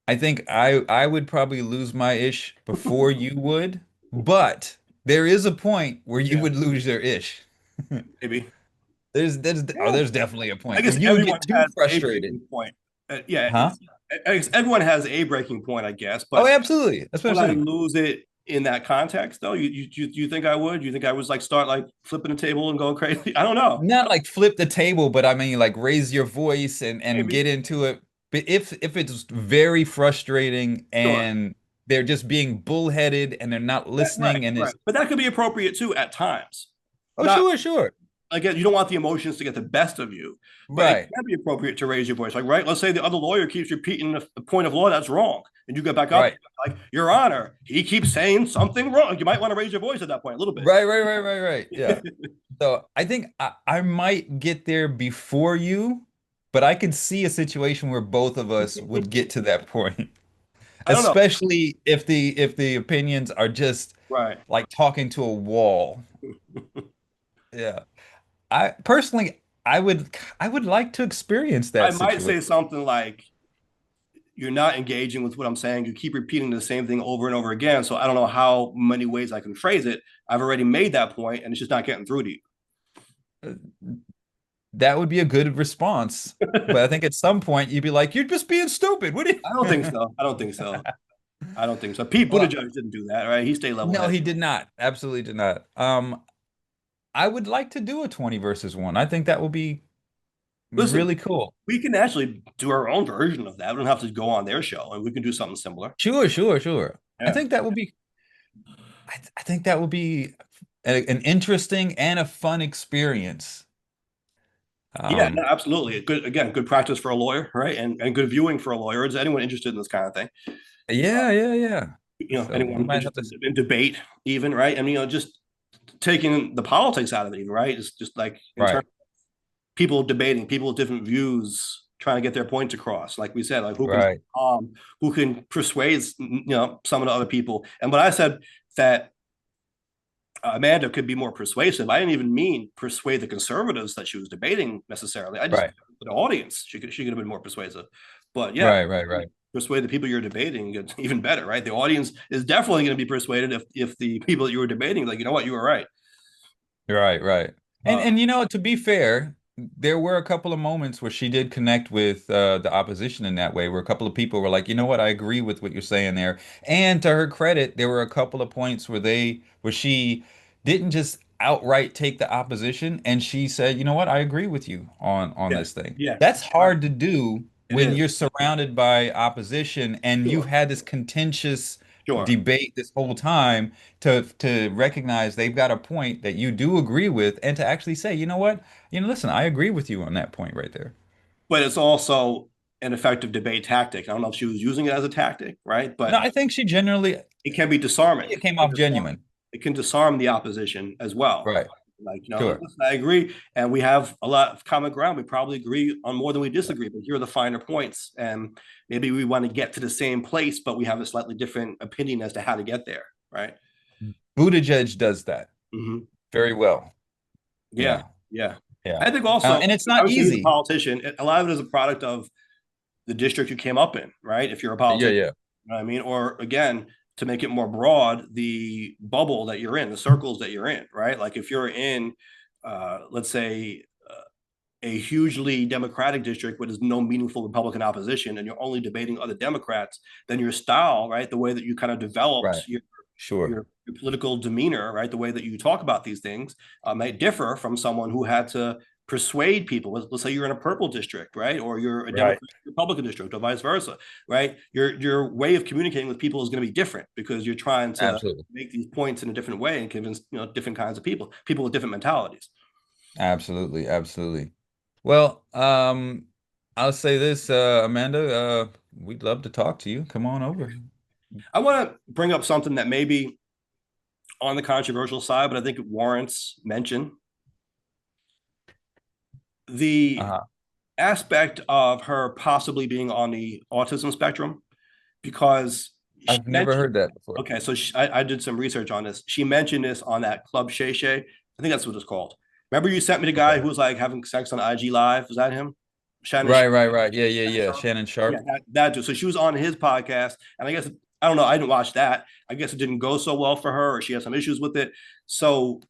I think I would probably lose my ish before you would, but there is a point where you Yeah, would lose your ish. maybe. Yeah. There's definitely a I point guess when you everyone get too has a frustrated. breaking point. Yeah, Huh? I guess everyone has a breaking point, I guess. Oh, But absolutely. That's what I'm would I saying. lose it in that context, though? You think I would? You think I was like start like flipping the table and going crazy? I don't know. Not like flip the table, but I mean like raise your voice and Maybe. get into it. But if it's very frustrating Sure. and they're just being bullheaded and they're not Right, listening and right. it's But that could be appropriate too at times. oh Not sure, sure. again, you don't want the emotions to get the best of you, but it Right, can be appropriate to raise your voice. Like, right, let's say the other lawyer keeps repeating the point of law that's wrong, and you get back up, right. like, Your Honor, he keeps saying something wrong. You might want to raise your voice at that point a little bit. Right. Yeah. So I think I might get there before you, but I could see a situation where both of us would get to that point. I don't know. Especially if the opinions are just Right. like talking to a wall. Yeah. I personally I would like to experience I that might situation. say something like, You're not engaging with what I'm saying. You keep repeating the same thing over and over again. So I don't know how many ways I can phrase it. I've already made that point, and it's just not getting through to you. That would be a good response. But I think at some point you'd be like, you're just being stupid. What do I don't think you? so. I don't think so. I don't think so. Pete Well, Buttigieg didn't do that, right? He stayed level no, headed. he did not. Absolutely did not. I would like to do a 20 versus 1. I think that would be Listen, really cool. we can actually do our own version of that. We don't have to go on their show, and we can do something similar. Sure. I Yeah. think that would be I think that would be an interesting and a fun experience. Yeah, no, Um, absolutely. Good again, good practice for a lawyer, right? And good viewing for a lawyer. Is anyone interested in this kind of thing? yeah. So we Anyone might have to. interested in debate, even, right? I mean, just taking the politics out of it, even, right? It's just like in Right, terms of people debating, people with different views trying to get their points across. Like we said, like right, who can persuade some of the other people. And what I said that Amanda could be more persuasive. I didn't even mean persuade the conservatives that she was debating necessarily. I just right, the audience she could have been more persuasive. But yeah, right. persuade the people you're debating, it's even better, right? The audience is definitely going to be persuaded if the people that you were debating, like, you know what, you were right. Right. Uh, And you know, to be fair, there were a couple of moments where she did connect with the opposition in that way, where a couple of people were like, you know what, I agree with what you're saying there. And to her credit, there were a couple of points where she didn't just outright take the opposition, and she said, you know what, I agree with you on yeah, this thing. yeah, That's right. hard to do It when is. you're surrounded by opposition and you've Sure, had this contentious sure. debate this whole time to recognize they've got a point that you do agree with and to actually say, you know what? You know, listen, I agree with you on that point right there. But it's also an effective debate tactic. I don't know if she was using it as a tactic, right? No, But I think she generally it can be disarming. it came off genuine. It can disarm the opposition as well. Right. Like, Sure. listen, I agree, and we have a lot of common ground. We probably agree on more than we disagree, but here are the finer points, and maybe we want to get to the same place, but we have a slightly different opinion as to how to get there, right? Buttigieg does that Mm-hmm. very well. Yeah, Yeah. yeah. Yeah. I think also, And it's not obviously, he's a easy. politician. A lot of it is a product of the district you came up in, right? If you're a politician, Yeah. you know what I mean? Or again, to make it more broad, the bubble that you're in, the circles that you're in, right? Like if you're in, let's say, a hugely Democratic district where there's no meaningful Republican opposition and you're only debating other Democrats, then your style, right, the way that you kind of developed Right. Sure. your political demeanor, right, the way that you talk about these things might differ from someone who had to persuade people. Let's say you're in a purple district, right, or you're a Right. Democrat Republican district, or vice versa, right? Your way of communicating with people is going to be different because you're trying to Absolutely. make these points in a different way and convince different kinds of people with different mentalities. Absolutely. Well, I'll say this, Amanda, we'd love to talk to you. Come on over. I want to bring up something that maybe on the controversial side, but I think it warrants mention. The Uh-huh. aspect of her possibly being on the autism spectrum, because she I've never mentioned, heard that before. okay, so I did some research on this. She mentioned this on that Club Shay Shay. I think that's what it's called. Remember you sent me the guy Okay. who was like having sex on IG Live? Was that him? Shannon Right. Yeah. Shannon Sharp? Shannon Yeah, Sharp. that dude. So she was on his podcast, and I guess I don't know. I didn't watch that. I guess it didn't go so well for her, or she had some issues with it. So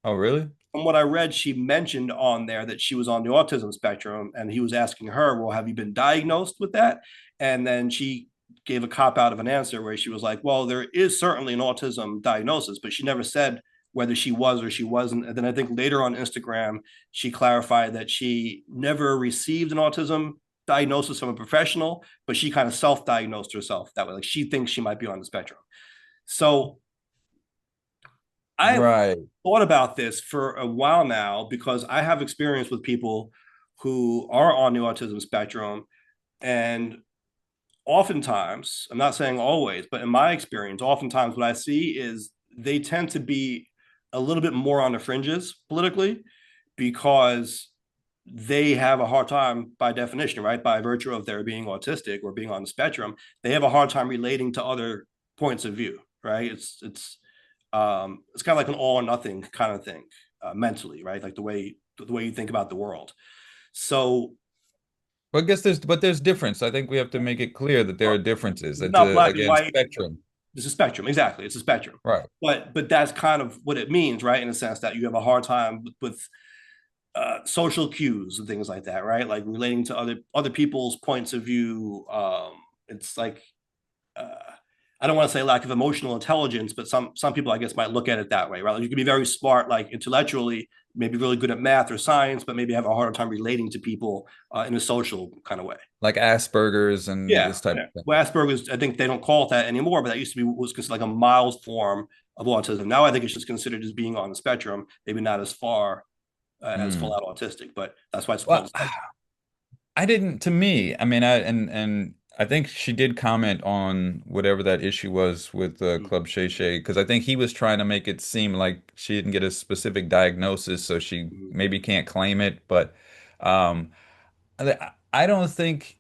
Oh, really? from what I read, she mentioned on there that she was on the autism spectrum, and he was asking her, "Well, have you been diagnosed with that?" And then she gave a cop out of an answer where she was like, "Well, there is certainly an autism diagnosis," but she never said whether she was or she wasn't. And then I think later on Instagram, she clarified that she never received an autism diagnosis from a professional, but she kind of self-diagnosed herself that way. Like she thinks she might be on the spectrum. So I've Right. thought about this for a while now because I have experience with people who are on the autism spectrum. And oftentimes, I'm not saying always, but in my experience, oftentimes what I see is they tend to be a little bit more on the fringes politically because they have a hard time by definition, right? By virtue of their being autistic or being on the spectrum, they have a hard time relating to other points of view, right? It's kind of like an all or nothing kind of thing mentally, right? Like the way you think about the world. So But I guess there's difference. I think we have to make it clear that there are differences. it's It's not a, black and again, white. spectrum. It's a spectrum, exactly. It's a spectrum, Right. but that's kind of what it means, right? In a sense that you have a hard time with social cues and things like that, right? Like relating to other people's points of view. It's like uh, I don't want to say lack of emotional intelligence, but some people I guess might look at it that way, right? Like you can be very smart, like intellectually, maybe really good at math or science, but maybe have a harder time relating to people in a social kind of way. Like Asperger's and Yeah, this type yeah. of thing. Well, Asperger's, I think they don't call it that anymore, but that used to be was considered like a mild form of autism. Now I think it's just considered as being on the spectrum, maybe not as far as full Mm. out autistic, but that's why it's called Well, a spectrum. I didn't, to me, I mean, and I think she did comment on whatever that issue was with Mm-hmm. Club Shay Shay, because I think he was trying to make it seem like she didn't get a specific diagnosis, so she Mm-hmm. maybe can't claim it. But um, I don't think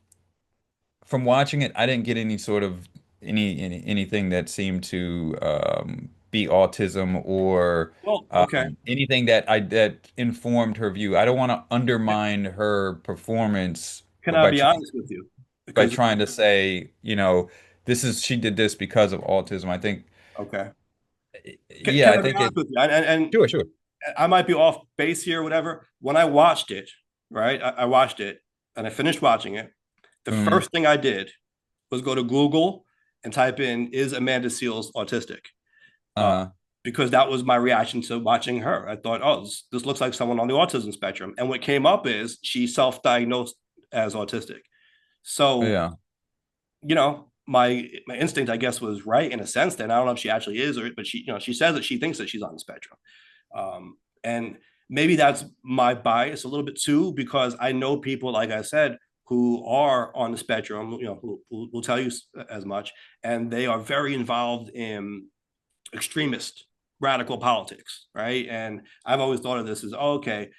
from watching it, I didn't get any sort of anything that seemed to be autism or Well, okay. anything that informed her view. I don't want to undermine her performance Can I by be trying honest with you? by Because trying to say, this is she did this because of autism. I think, okay, yeah, can I I be think honest it. with you? And Sure, sure. I might be off base here, or whatever. When I watched it, right, I watched it and I finished watching it. The Hmm. first thing I did was go to Google and type in "Is Amanda Seales autistic?" Uh, Uh, because that was my reaction to watching her. I thought, oh, this looks like someone on the autism spectrum. And what came up is she self-diagnosed as autistic. So, yeah. my instinct, I guess, was right in a sense. Then I don't know if she actually is, or but she says that she thinks that she's on the spectrum. And maybe that's my bias a little bit too, because I know people, like I said, who are on the spectrum, who will tell you as much, and they are very involved in extremist radical politics, right? And I've always thought of this as, oh, okay,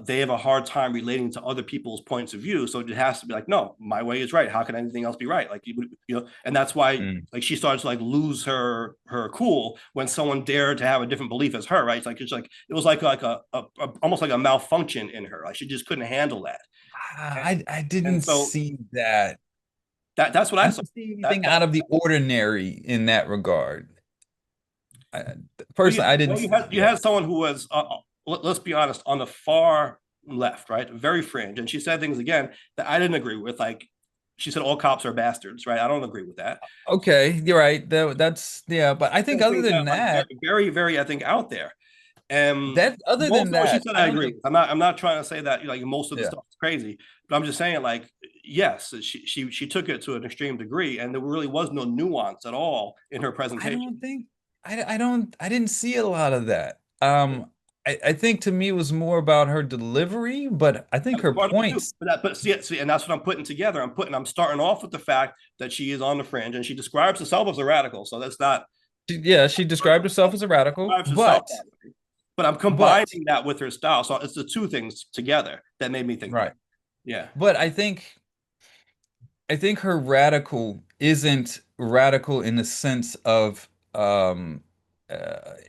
they have a hard time relating to other people's points of view. So it has to be like, no, my way is right. How can anything else be right? Like, and that's why Mm. like she started to like lose her cool when someone dared to have a different belief as her, right? It's like it was like a almost like a malfunction in her. Like she just couldn't handle that. I And didn't so see that. that's what I I saw. didn't see That anything that out of the ordinary in that regard. I, Well, you personally, I didn't well you see had you that. had someone who was let's be honest, on the far left, right, very fringe, and she said things again that I didn't agree with. Like she said, all cops are bastards, right? I don't agree with that. Okay, you're right. That's yeah, but I She think said other things than that like that, very, very, I think out there. And that other most than of what she that, said, I I don't agree think. with. I'm not trying to say that like most of the Yeah, stuff is crazy, but I'm just saying like yes, she took it to an extreme degree, and there really was no nuance at all in her I presentation. don't think I didn't see a lot of that. I think to me it was more about her delivery, but I think That was her part of it too. points. But see, and that's what I'm putting together. I'm starting off with the fact that she is on the fringe, and she describes herself as a radical. So that's not Yeah, she described herself as a radical, describes herself that way. But I'm but combining that with her style. So it's the two things together that made me think right. that. Yeah. But I think her radical isn't radical in the sense of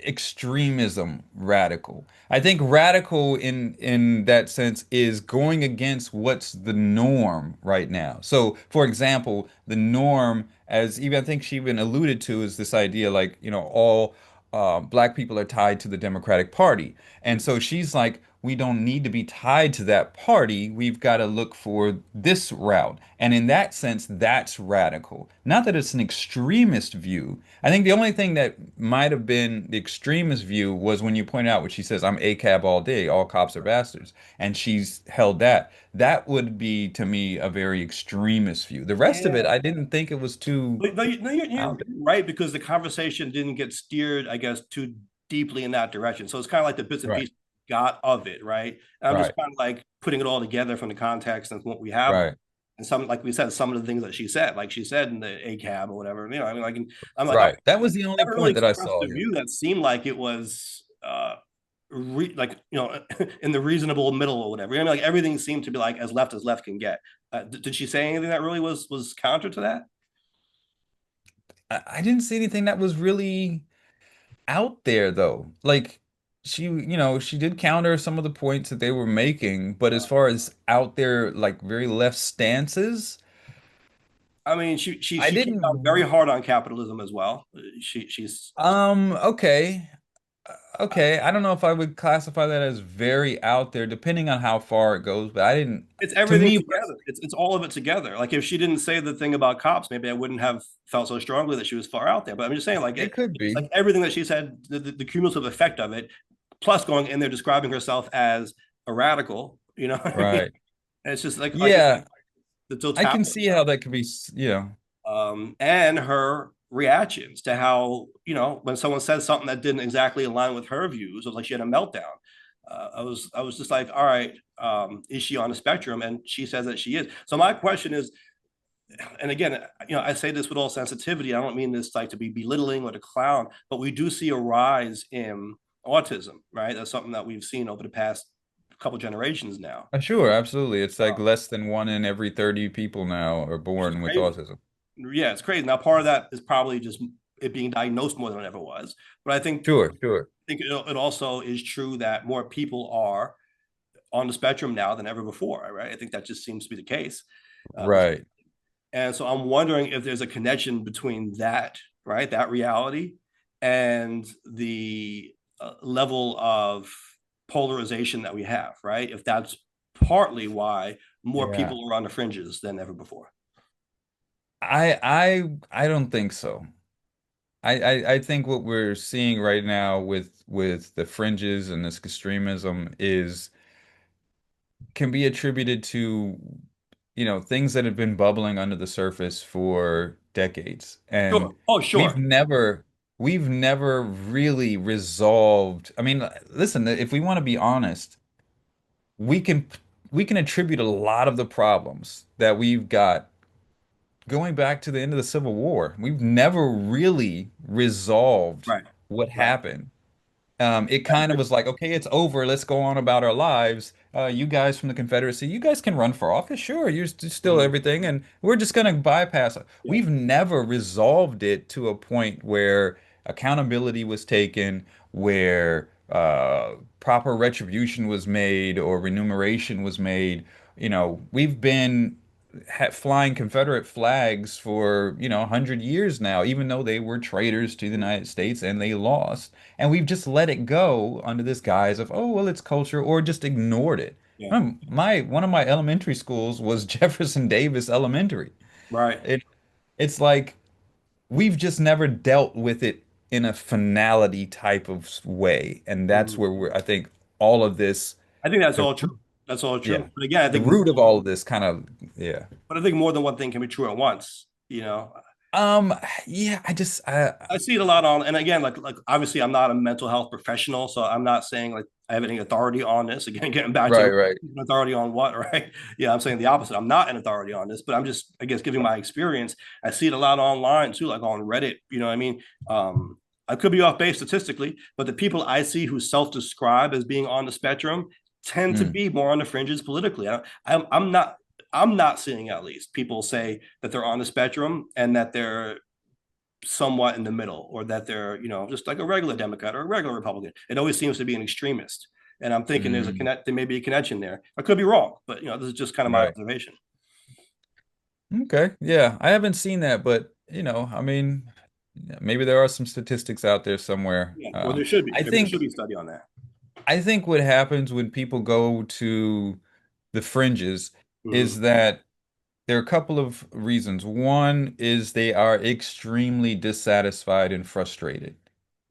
extremism radical. I think radical in that sense is going against what's the norm right now. So, for example, the norm, as even I think she even alluded to, is this idea like, all black people are tied to the Democratic Party. And so she's like, we don't need to be tied to that party. We've got to look for this route. And in that sense, that's radical. Not that it's an extremist view. I think the only thing that might have been the extremist view was when you point out what she says, I'm ACAB all day, all cops are bastards. And she's held that. That would be, to me, a very extremist view. The rest of it, Yeah. I didn't think it was too No, you're out there. right, because the conversation didn't get steered, I guess, too deeply in that direction. So it's kind of like the bits and Right, pieces got of it, right? And I'm just right, kind of like putting it all together from the context and what we have. right, And some, like we said, some of the things that she said, like she said in the ACAB or whatever, I mean, like, I'm like, right. That was the only never really point that I expressed saw a here. view that seemed like it was like in the reasonable middle or whatever. I mean, like everything seemed to be like as left can get. Did she say anything that really was counter to that? I didn't see anything that was really out there though. Like she did counter some of the points that they were making, but as far as out there, like very left stances, I mean, she she I she came down very didn't. hard on capitalism as well. She's Okay. Okay. I don't know if I would classify that as very out there, depending on how far it goes, but I didn't, it's to everything me together. personally, It's all of it together. Like if she didn't say the thing about cops, maybe I wouldn't have felt so strongly that she was far out there. But I'm just saying, like it could it's like be. everything that she said, the cumulative effect of it, plus going in there describing herself as a radical. You know what I mean? Right. And it's just like Yeah, the I can totality see how that could be, and her reactions to how when someone says something that didn't exactly align with her views, it was like she had a meltdown. I was just like, all right, is she on a spectrum? And she says that she is. So my question is, and again, I say this with all sensitivity. I don't mean this like to be belittling or to clown, but we do see a rise in autism, right? That's something that we've seen over the past couple generations now, Sure, absolutely. It's like uh, less than one in every 30 people now are which is born with crazy. autism. Yeah, it's crazy. Now, part of that is probably just it being diagnosed more than it ever was, but I think Sure, sure. it also is true that more people are on the spectrum now than ever before, right? I think that just seems to be the case. Right. And so I'm wondering if there's a connection between that, right, that reality, and the level of polarization that we have, right? If that's partly why more Yeah. people are on the fringes than ever before. I don't think so. I think what we're seeing right now with the fringes and this extremism is can be attributed to, things that have been bubbling under the surface for decades. And Sure. Oh, we've sure. never we've never really resolved. I mean, listen, if we want to be honest, we can we can attribute a lot of the problems that we've got going back to the end of the Civil War. We've never really resolved Right. what Right. happened. It kind of was like, okay, it's over. Let's go on about our lives. You guys from the Confederacy, you guys can run for office. Sure, you're still Mhm. everything, and we're just going to bypass it. Yeah. We've never resolved it to a point where accountability was taken, where proper retribution was made or remuneration was made. We've been flying Confederate flags for, 100 years now, even though they were traitors to the United States and they lost. And we've just let it go under this guise of, oh, well, it's culture, or just ignored it. Yeah. One of my elementary schools was Jefferson Davis Elementary. Right. It it's like we've just never dealt with it in a finality type of way. And that's Mhm. where I think all of this, I think that's the all true. That's all yeah, true. But again, the root of all of this kind of, yeah. I think more than one thing can be true at once. Um, yeah, I just I see it a lot on, and again, like obviously, I'm not a mental health professional, so I'm not saying like I have any authority on this. Again, getting back right, to right. authority on what, right? Yeah, I'm saying the opposite. I'm not an authority on this, but I'm just, I guess, giving my experience. I see it a lot online too, like on Reddit. You know what I mean? I could be off base statistically, but the people I see who self-describe as being on the spectrum tend to Mm, be more on the fringes politically. I'm not. I'm not seeing at least people say that they're on the spectrum and that they're somewhat in the middle, or that they're, just like a regular Democrat or a regular Republican. It always seems to be an extremist. And I'm thinking Mm, there may be a connection there. I could be wrong, but this is just kind of my right. observation. Okay. Yeah, I haven't seen that, but I mean, yeah, maybe there are some statistics out there somewhere. Yeah, well, there should be. I Maybe there should think be a study on that. I think what happens when people go to the fringes Mm-hmm. is that there are a couple of reasons. One is they are extremely dissatisfied and frustrated,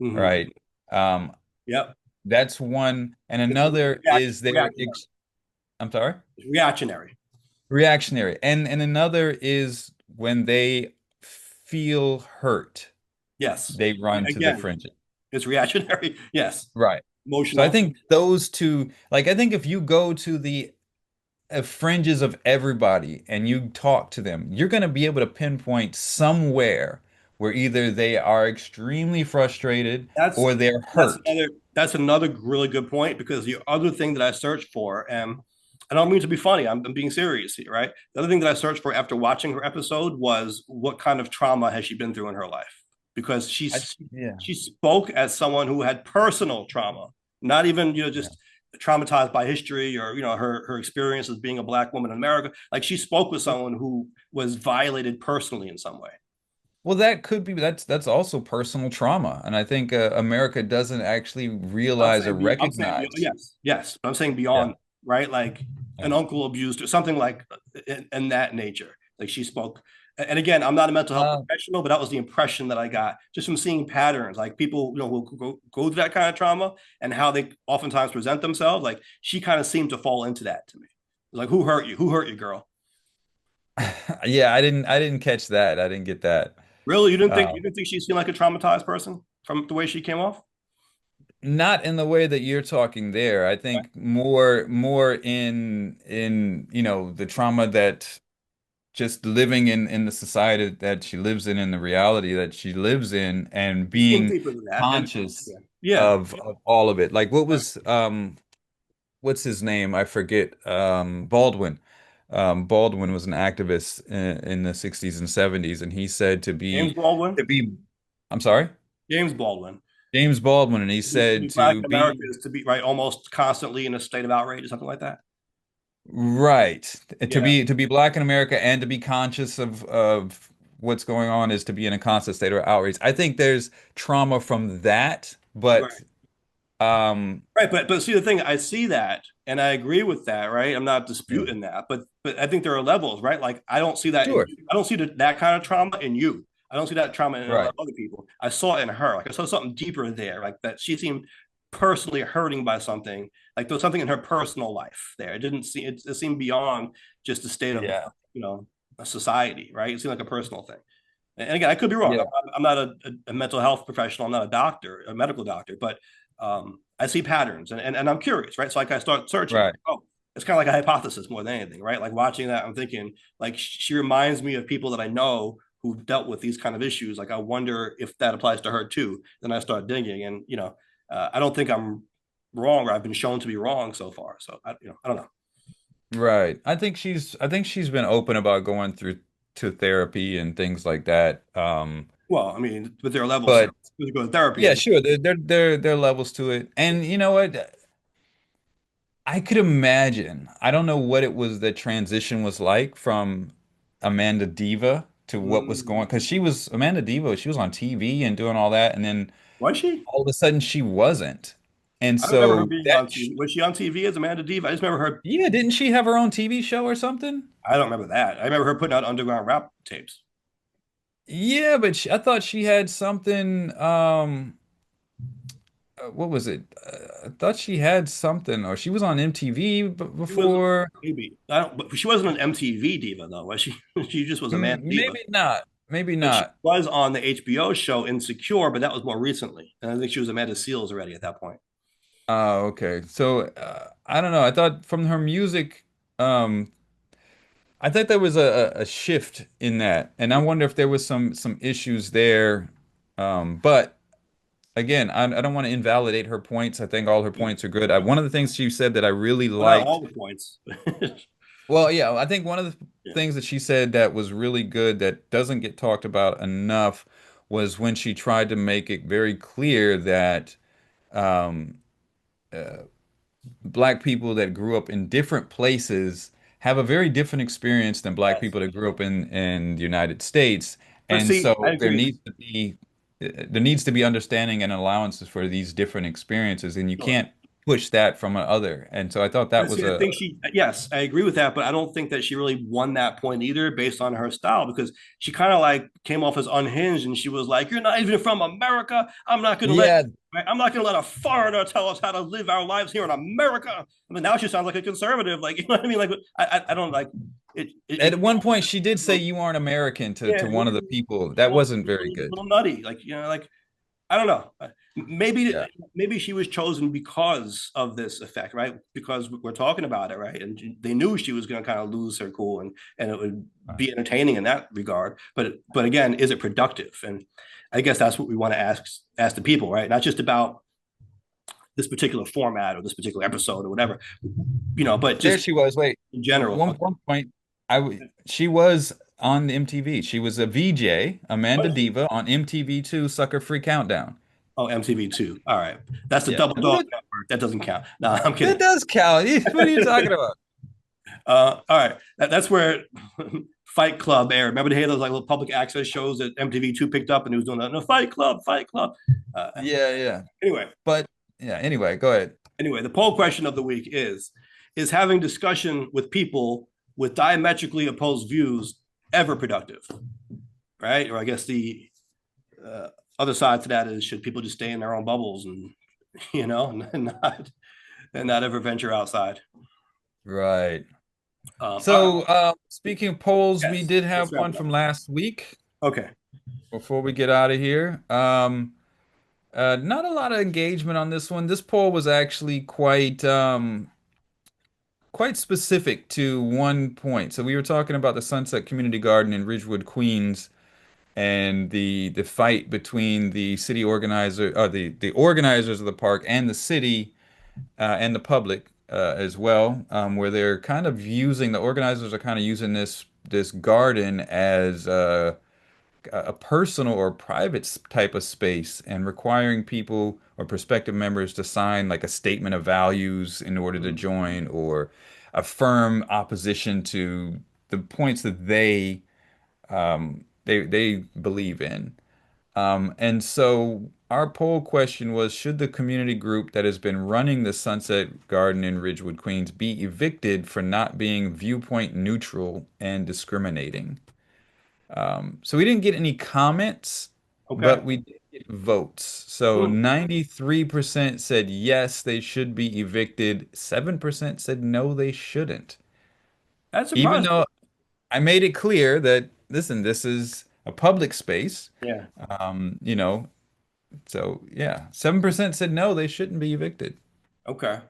Mm-hmm. right? Um, Yep. that's one, and It's another is they're reactionary. I'm sorry? It's reactionary. Reactionary. And another is when they feel hurt, Yes. they run to the Again, fringes. it's reactionary. Yes. Right. So I Emotional. think those two, like I think if you go to the fringes of everybody and you talk to them, you're going to be able to pinpoint somewhere where either they are extremely frustrated That's or they're that's hurt. another really good point, because the other thing that I searched for, and I don't mean to be funny, I'm being serious here, right? The other thing that I searched for after watching her episode was what kind of trauma has she been through in her life, because Yeah. she spoke as someone who had personal trauma, not even Yeah. just traumatized by history, or her experience as being a black woman in America. Like, she spoke with someone who was violated personally in some way. Well, that could be that's also personal trauma, and I think America doesn't actually realize or I'm saying recognize. yes, yes. I'm saying Yeah. beyond, right? Like an Yeah. uncle abused or something like in that nature. Like, she spoke. And again, I'm not a mental health Uh, professional, but that was the impression that I got just from seeing patterns, like people, who go through that kind of trauma and how they oftentimes present themselves. Like, she kind of seemed to fall into that to me. Like, who hurt you? Who hurt you, girl? yeah, I didn't catch that. I didn't get that. Really? Uh, You didn't think she seemed like a traumatized person from the way she came off? Not in the way that you're talking there. I think more in the trauma that just living in the society that she lives in and the reality that she lives in and It seemed being deeper than that. And conscious yeah, yeah. of all of it. Like what was what's his name? I forget. Baldwin. Baldwin was an activist in the 60s and 70s, and he said James to Baldwin. be I'm sorry? James Baldwin. James Baldwin, and he To said be black to in America be is to be, right, almost constantly in a state of outrage or something like that. right. Yeah, To be black in America and to be conscious of what's going on is to be in a constant state of outrage. I think there's trauma from that, but right, um right. But see, the thing, I see that and I agree with that. Right, I'm not yeah, disputing that, but I think there are levels. Right, like I don't see that in sure. you. I don't see that kind of trauma in you. I don't see that trauma in a lot Right. of other people. I saw it in her. Like, I saw something deeper there. Like, that she seemed personally hurting by something. Like, there was something in her personal life there. It didn't see it seemed beyond just the state of Yeah. a society. Right, it seemed like a personal thing. And again, I could be wrong. Yeah. I'm not a mental health professional. I'm not a doctor, a medical doctor, but I see patterns, and I'm curious, right? So, like, I start searching. Right. Oh, it's kind of like a hypothesis more than anything, right? Like, watching that, I'm thinking, like, she reminds me of people that I know who've dealt with these kind of issues. Like, I wonder if that applies to her too. Then I start digging, and I don't think I'm wrong, or I've been shown to be wrong so far. So I don't know. Right. I think she's been open about going through to therapy and things like that. Well, I mean, but there are levels to But it. You go to therapy yeah, and sure. There are levels to it. And you know what? I could imagine. I don't know what it was that transition was like from Amanda Diva to what was mm, going because she was Amanda Diva, she was on TV and doing all that, and then was she? all of a sudden she wasn't. And I don't remember her so being on TV. Was she on TV as Amanda Diva? I just remember her. yeah, didn't she have her own TV show or something? I don't remember that. I remember her putting out underground rap tapes. Yeah, but I thought she had something. What was it? I thought she had something, or she was on MTV She was before. maybe I don't, but she wasn't an MTV diva though, was she? She just was Amanda Diva. Maybe not. Maybe But she not. was on the HBO show Insecure, but that was more recently, and I think she was Amanda Seals already at that point. Oh, okay. So I don't know. I thought from her music, um, I thought there was a shift in that, and I wonder if there was some issues there. But again, I don't want to invalidate her points. I think all her Yeah, points are good. One of the things she said that I really well, not liked. all the points. Well, yeah, I think one of the Yeah. things that she said that was really good that doesn't get talked about enough was when she tried to make it very clear that um, uh, black people that grew up in different places have a very different experience than black Yes. people that grew up in the United States. But And see, I so agree. there needs to be understanding and allowances for these different experiences, and you Sure. can't push that from another. And so I thought that But was see, I a think yes, I agree with that, but I don't think that she really won that point either based on her style because she kind of like came off as unhinged and she was like, "You're not even from America. yeah. I'm not going to let a foreigner tell us how to live our lives here in America." I mean, now she sounds like a conservative. Like, you know what I mean? Like, I don't like it. At one point, she did say you aren't American Yeah, to one of the people. That wasn't very a good. little nutty. Like, you know, like I don't know. Yeah. Maybe she was chosen because of this effect, right? Because we're talking about it, right? And they knew she was going to kind of lose her cool, and it would be entertaining in that regard. But again, is it productive? And I guess that's what we want to ask the people, right? Not just about this particular format or this particular episode or whatever, but There just she was. Wait, in general. one point, she was on MTV. She was a VJ, Amanda Diva, on MTV2 Sucker Free Countdown. Oh, MTV2. All right, that's the Yeah, Double Dog Network. That doesn't count. No, I'm that kidding. does count. What are you talking about? All right, that's where Fight Club aired. Remember they had those like little public access shows that MTV2 picked up, and it was doing that. No, Fight Club, Fight Club. Uh, Yeah, yeah. anyway, But yeah, anyway, go ahead. the poll question of the week is having discussion with people with diametrically opposed views ever productive, right? Or I guess the uh, other side to that is should people just stay in their own bubbles and and not ever venture outside. Right. All right. So, speaking of polls, we Yes, did let's have wrap one it up. from last week Okay. before we get out of here. Not a lot of engagement on this one. This poll was actually quite specific to one point. So we were talking about the Sunset Community Garden in Ridgewood, Queens, and the fight between the city organizer, the organizers of the park and the city and the public as well, where they're kind of using the organizers are kind of using this garden as a personal or private type of space and requiring people or prospective members to sign like a statement of values in order to Mhm. join or affirm opposition to the points that they believe in. And so our poll question was, should the community group that has been running the Sunset Garden in Ridgewood, Queens, be evicted for not being viewpoint neutral and discriminating? So we didn't get any comments, Okay. but we did get votes. So Hmm. 93% said yes, they should be evicted. 7% said no, they shouldn't. That Even surprised me. though I made it clear that, listen, this is a public space. Yeah. You know, so yeah, 7% said no, they shouldn't be evicted. Okay.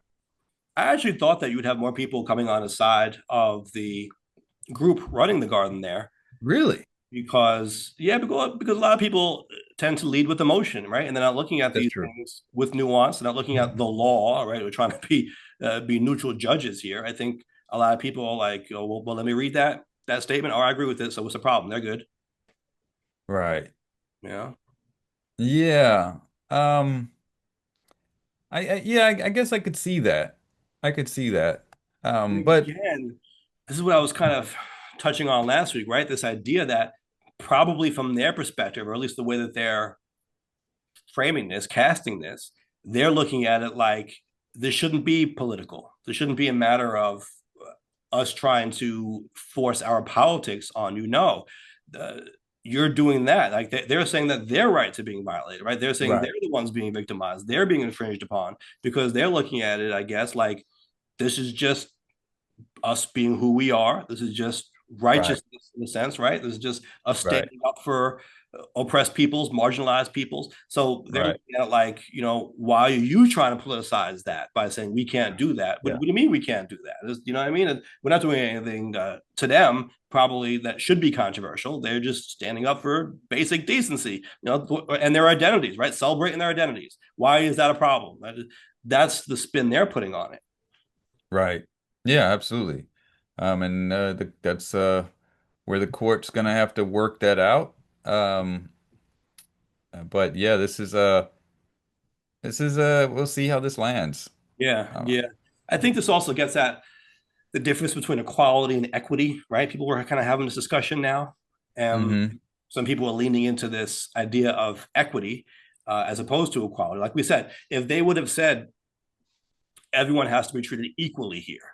I actually thought that you would have more people coming on the side of the group running the garden there Really? because a lot of people tend to lead with emotion, right? And they're not looking at That's these true. things with nuance. They're not looking at the law, right? We're trying to be neutral judges here. I think a lot of people are like, oh, well, let me read that statement. Oh, I agree with it. So what's the problem? They're good. Right. Yeah. Yeah. Um, I guess I could see that. I could see that. But Again, this is what I was kind of touching on last week, right? This idea that probably from their perspective, or at least the way that they're framing this, casting this, they're looking at it like this shouldn't be political. This shouldn't be a matter of us trying to force our politics on you. No, you're doing that. Like they're saying that their rights are being violated, right? They're saying they're right, the ones being victimized. They're being infringed upon because they're looking at it, I guess, like this is just us being who we are. This is just right, righteousness in a sense, right? This is just us right, standing up for oppressed peoples, marginalized peoples. So they're right. looking at like, why are you trying to politicize that by saying we can't do that? What Yeah. do you mean we can't do that? You know what I mean? And we're not doing anything to them probably that should be controversial. They're just standing up for basic decency, and their identities, right? Celebrating their identities. Why is that a problem? That's the spin they're putting on it. Right. Yeah, absolutely. And that's where the court's gonna have to work that out. Um, But yeah, we'll see how this lands. Yeah, Uh, yeah. I think this also gets at the difference between equality and equity, right? People are kind of having this discussion now. hmm Some people are leaning into this idea of equity as opposed to equality. Like we said, if they would have said everyone has to be treated equally here,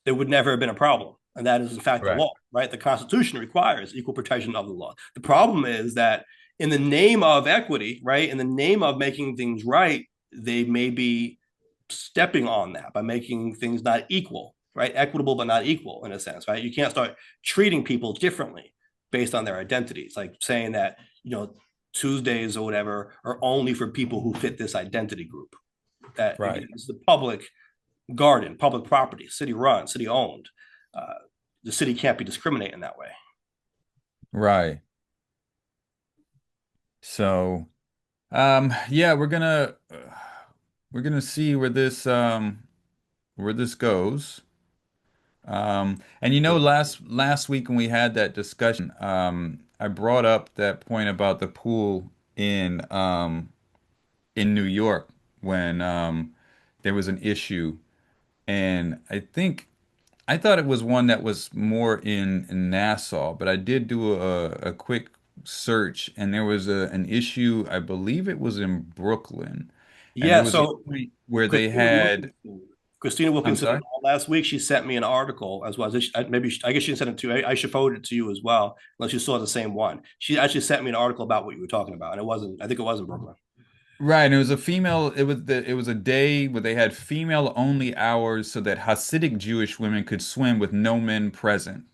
there would never have been a problem. And that is, in fact, the Right. law, right? The Constitution requires equal protection of the law. The problem is that in the name of equity, right, in the name of making things right, they may be stepping on that by making things not equal, right? Equitable, but not equal in a sense, right? You can't start treating people differently based on their identities, like saying that, Tuesdays or whatever are only for people who fit this identity group. That, again, Right. is the public garden, public property, city run, city owned. Uh, the city can't be discriminating that way. Right. So, yeah, we're gonna see where this goes. And you know, last week when we had that discussion, I brought up that point about the pool in New York when there was an issue, and I thought it was one that was more in Nassau, but I did do a quick search, and there was an issue. I believe it was in Brooklyn, and there Yeah. was a So point where they Christina had. Wilkinson, Christina I'm Wilkinson sorry. last week, she sent me an article as well. Maybe I guess she sent it to you. I should forward it to you as well, unless you saw the same one. She actually sent me an article about what you were talking about, and it wasn't. I think it wasn't Brooklyn. Right, and it was a female. It was a day where they had female only hours so that Hasidic Jewish women could swim with no men present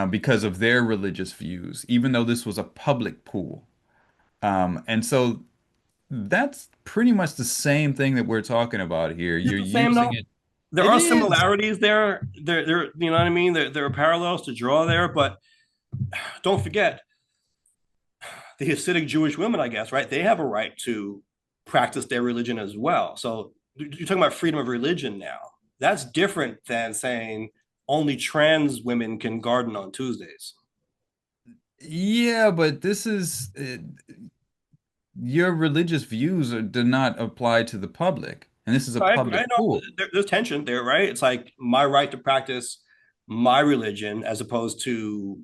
because of their religious views, even though this was a public pool. And so that's pretty much the same thing that we're talking about here. Is it You're the same using though? it. There It are is. similarities there. You know what I mean? There are parallels to draw there, but don't forget the Hasidic Jewish women, I guess, right? They have a right to practice their religion as well. So you're talking about freedom of religion now. That's different than saying only trans women can garden on Tuesdays. Yeah, but this is your religious views do not apply to the public, and this is a I public know pool. there's tension there, right? It's like my right to practice my religion as opposed to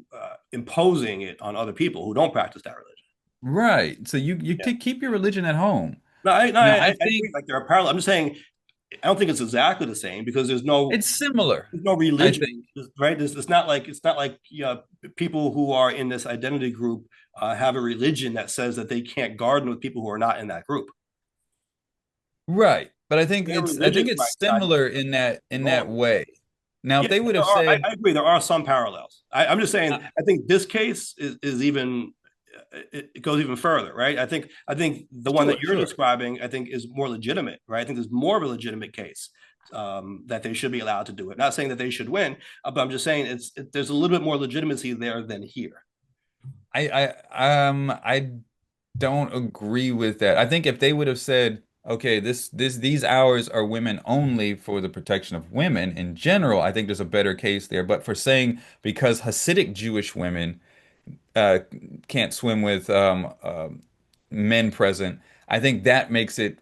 imposing it on other people who don't practice that religion. Right. So you Yeah. keep your religion at home. No, Now, I I think agree. Like there are parallels. I'm just saying I don't think it's exactly the same because it's similar. there's no I think. religion, right? It's not like people who are in this identity group have a religion that says that they can't garden with people who are not in that group. Right. But Their I think religious it's rights not similar in that going. way. Now, if Yeah, they would there have are. said, I agree. There are some parallels. I'm just saying. uh, I think this case is even. It goes even further, right? I think the one that sure, you're sure. describing, I think, is more legitimate, right? I think there's more of a legitimate case that they should be allowed to do it. Not saying that they should win, but I'm just saying there's a little bit more legitimacy there than here. I don't agree with that. I think if they would have said, okay, these hours are women only for the protection of women in general, I think there's a better case there. But for saying because Hasidic Jewish women uh, can't swim with men present, I think that makes it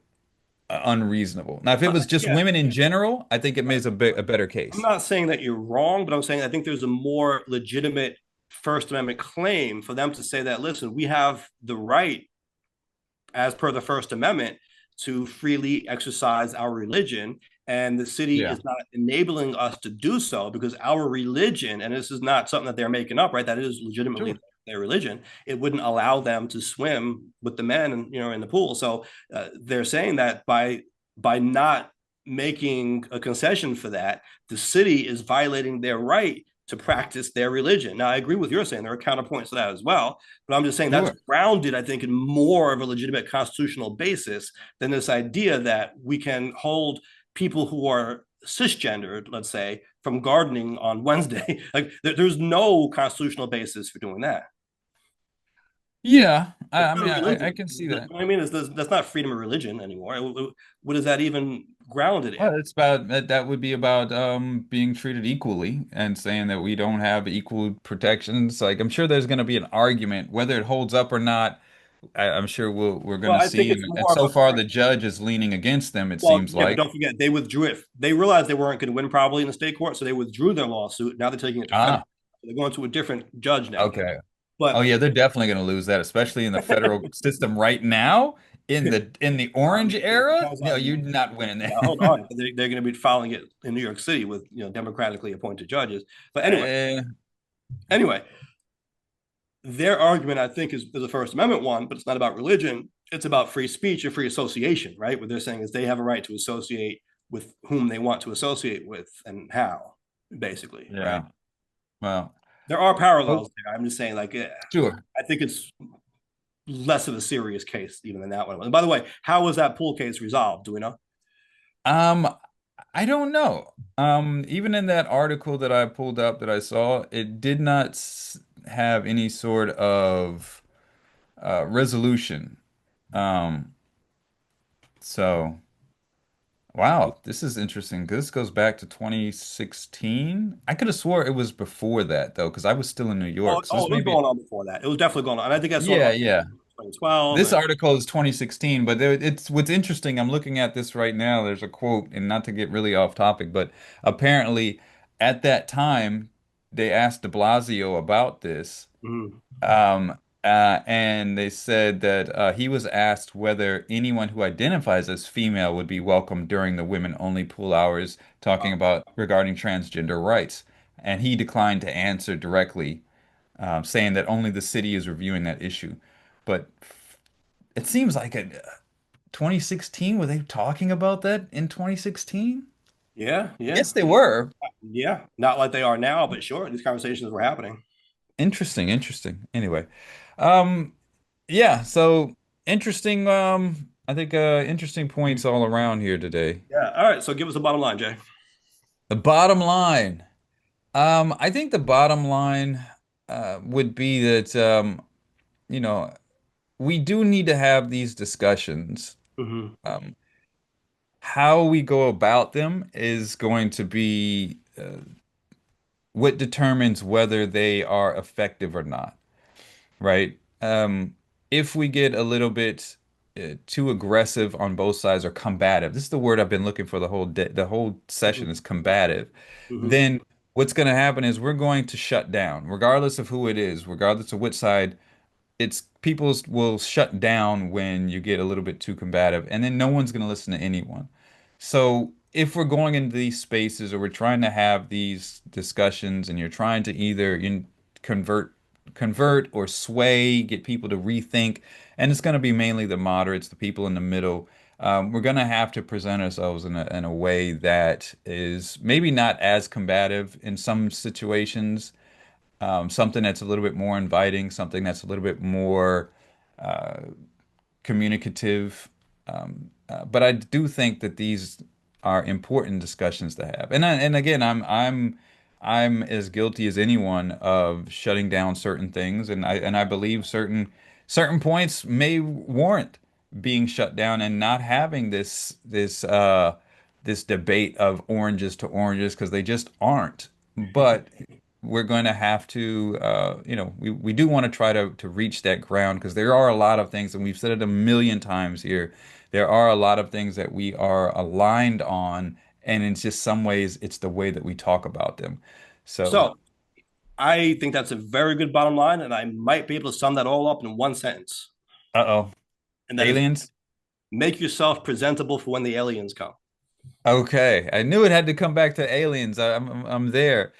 unreasonable. Now, if it was just Yeah, women in general, I think it right. makes a better I'm case. not saying that you're wrong, but I'm saying I think there's a more legitimate First Amendment claim for them to say that, listen, we have the right as per the First Amendment, to freely exercise our religion. And the city Yeah, is not enabling us to do so because our religion, and this is not something that they're making up, right? That is legitimately sure. their religion. It wouldn't allow them to swim with the men, and in the pool. So they're saying that by not making a concession for that, the city is violating their right to practice their religion. Now, I agree with your saying there are counterpoints to that as well, but I'm just saying that's Sure. grounded, I think, in more of a legitimate constitutional basis than this idea that we can hold people who are cisgendered, let's say, from gardening on Wednesday. Like there's no constitutional basis for doing that. Yeah, It's I not mean, a I religion. can see You know that. what I mean? That's not freedom of religion anymore. What is that even grounded in? Well, it's about that would be about being treated equally and saying that we don't have equal protections. Like I'm sure there's going to be an argument whether it holds up or not. I'm sure we're going Well, to I think see. it's And more of so a far, the judge is leaning against them, it well, seems yeah, but like. don't forget they withdrew it. They realized they weren't going to win probably in the state court, so they withdrew their lawsuit. Now they're taking it to federal. Ah, They're going to a different judge now. okay. Oh But yeah, they're definitely going to lose that, especially in the federal system right now, in the orange era. No, you're not winning now, hold that. on, they're going to be filing it in New York City with democratically appointed judges. But Eh, anyway, their argument I think is a First Amendment one, but it's not about religion. It's about free speech and free association, right? What they're saying is they have a right to associate with whom they want to associate with and how, basically, right? yeah. Well, There are oh, parallels there. I'm just saying, like, sure. I think it's less of a serious case even than that one. And by the way, how was that pool case resolved? Do we know? Um, I don't know. Even in that article that I pulled up that I saw, it did not have any sort of resolution. Um, so wow, this is interesting. This goes back to 2016. I could have swore it was before that though, because I was still in New York. So Oh, this it was may be, going on before that. It was definitely going on. And I think I saw an yeah, article yeah. in 2012. This article is 2016, but it's what's interesting. I'm looking at this right now. There's a quote, and not to get really off topic, but apparently at that time they asked de Blasio about this, Mhm. and they said that he was asked whether anyone who identifies as female would be welcome during the women-only pool hours, talking about regarding transgender rights, and he declined to answer directly, saying that only the city is reviewing that issue. But it seems like a 2016, were they talking about that in 2016? Yeah, yeah, Yes, they were. yeah. Not like they are now, but sure, these conversations were happening. Interesting, interesting. Anyway, um, yeah, so interesting, I think interesting points all around here today. Yeah. All right. So give us the bottom line, Jay. The bottom line. I think the bottom line would be that you know, we do need to have these discussions. Hmm. Um, how we go about them is going to be what determines whether they are effective or not, right? If we get a little bit too aggressive on both sides or combative, this is the word I've been looking for the whole session is combative, Hmm. then what's going to happen is we're going to shut down, regardless of who it is, regardless of which side it's people will shut down when you get a little bit too combative, and then no one's going to listen to anyone. So if we're going into these spaces or we're trying to have these discussions, and you're trying to either convert, convert or sway, get people to rethink, and it's going to be mainly the moderates, the people in the middle. We're going to have to present ourselves in a way that is maybe not as combative in some situations, something that's a little bit more inviting, something that's a little bit more uh, communicative. But I do think that these are important discussions to have. And again, I'm as guilty as anyone of shutting down certain things, and I believe certain points may warrant being shut down and not having this debate of oranges to oranges because they just aren't. But we're going to have to, we do want to try to reach that ground because there are a lot of things, and we've said it a million times here. There are a lot of things that we are aligned on, and in just some ways, it's the way that we talk about them. So, So I think that's a very good bottom line, and I might be able to sum that all up in one sentence, uh-oh, and that is aliens. make yourself presentable for when the aliens come. Okay, I knew it had to come back to aliens. I'm there.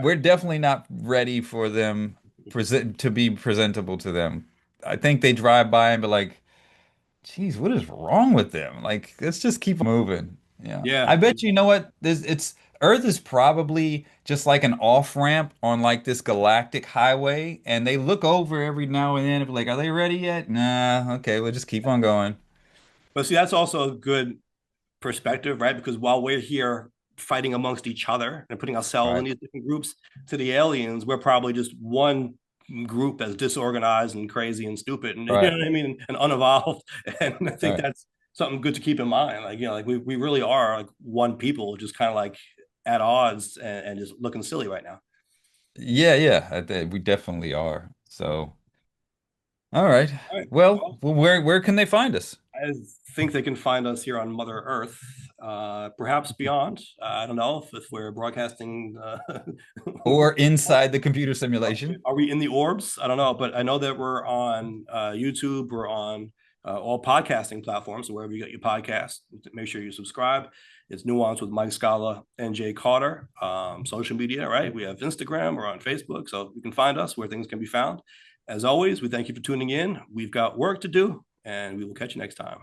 We're definitely not ready for them present to be presentable to them. I think they drive by and be like, "Geez, what is wrong with them? Like, let's just keep moving." Yeah, Yeah. I bet you know what? This it's Earth is probably just like an off ramp on like this galactic highway, and they look over every now and then and be like, "Are they ready yet?" Nah. Okay, we'll just keep on going. But see, that's also a good perspective, right? Because while we're here fighting amongst each other and putting ourselves in Right. these different groups, to the aliens, we're probably just one group as disorganized and crazy and stupid and you know Right. what I mean and unevolved. And I think Right. that's something good to keep in mind. Like, like we really are like one people, just kind of like at odds and just looking silly right now. Yeah, yeah, we definitely are. So. All right. All right. Well, Well, where can they find us? I think they can find us here on Mother Earth, perhaps beyond. I don't know if we're broadcasting. Or inside the computer simulation? Are we in the orbs? I don't know, but I know that we're on YouTube. We're on all podcasting platforms. So wherever you get your podcast, make sure you subscribe. It's Nuance with Mike Scala and Jay Carter. Social media, right? We have Instagram. We're on Facebook. So you can find us where things can be found. As always, we thank you for tuning in. We've got work to do, and we will catch you next time.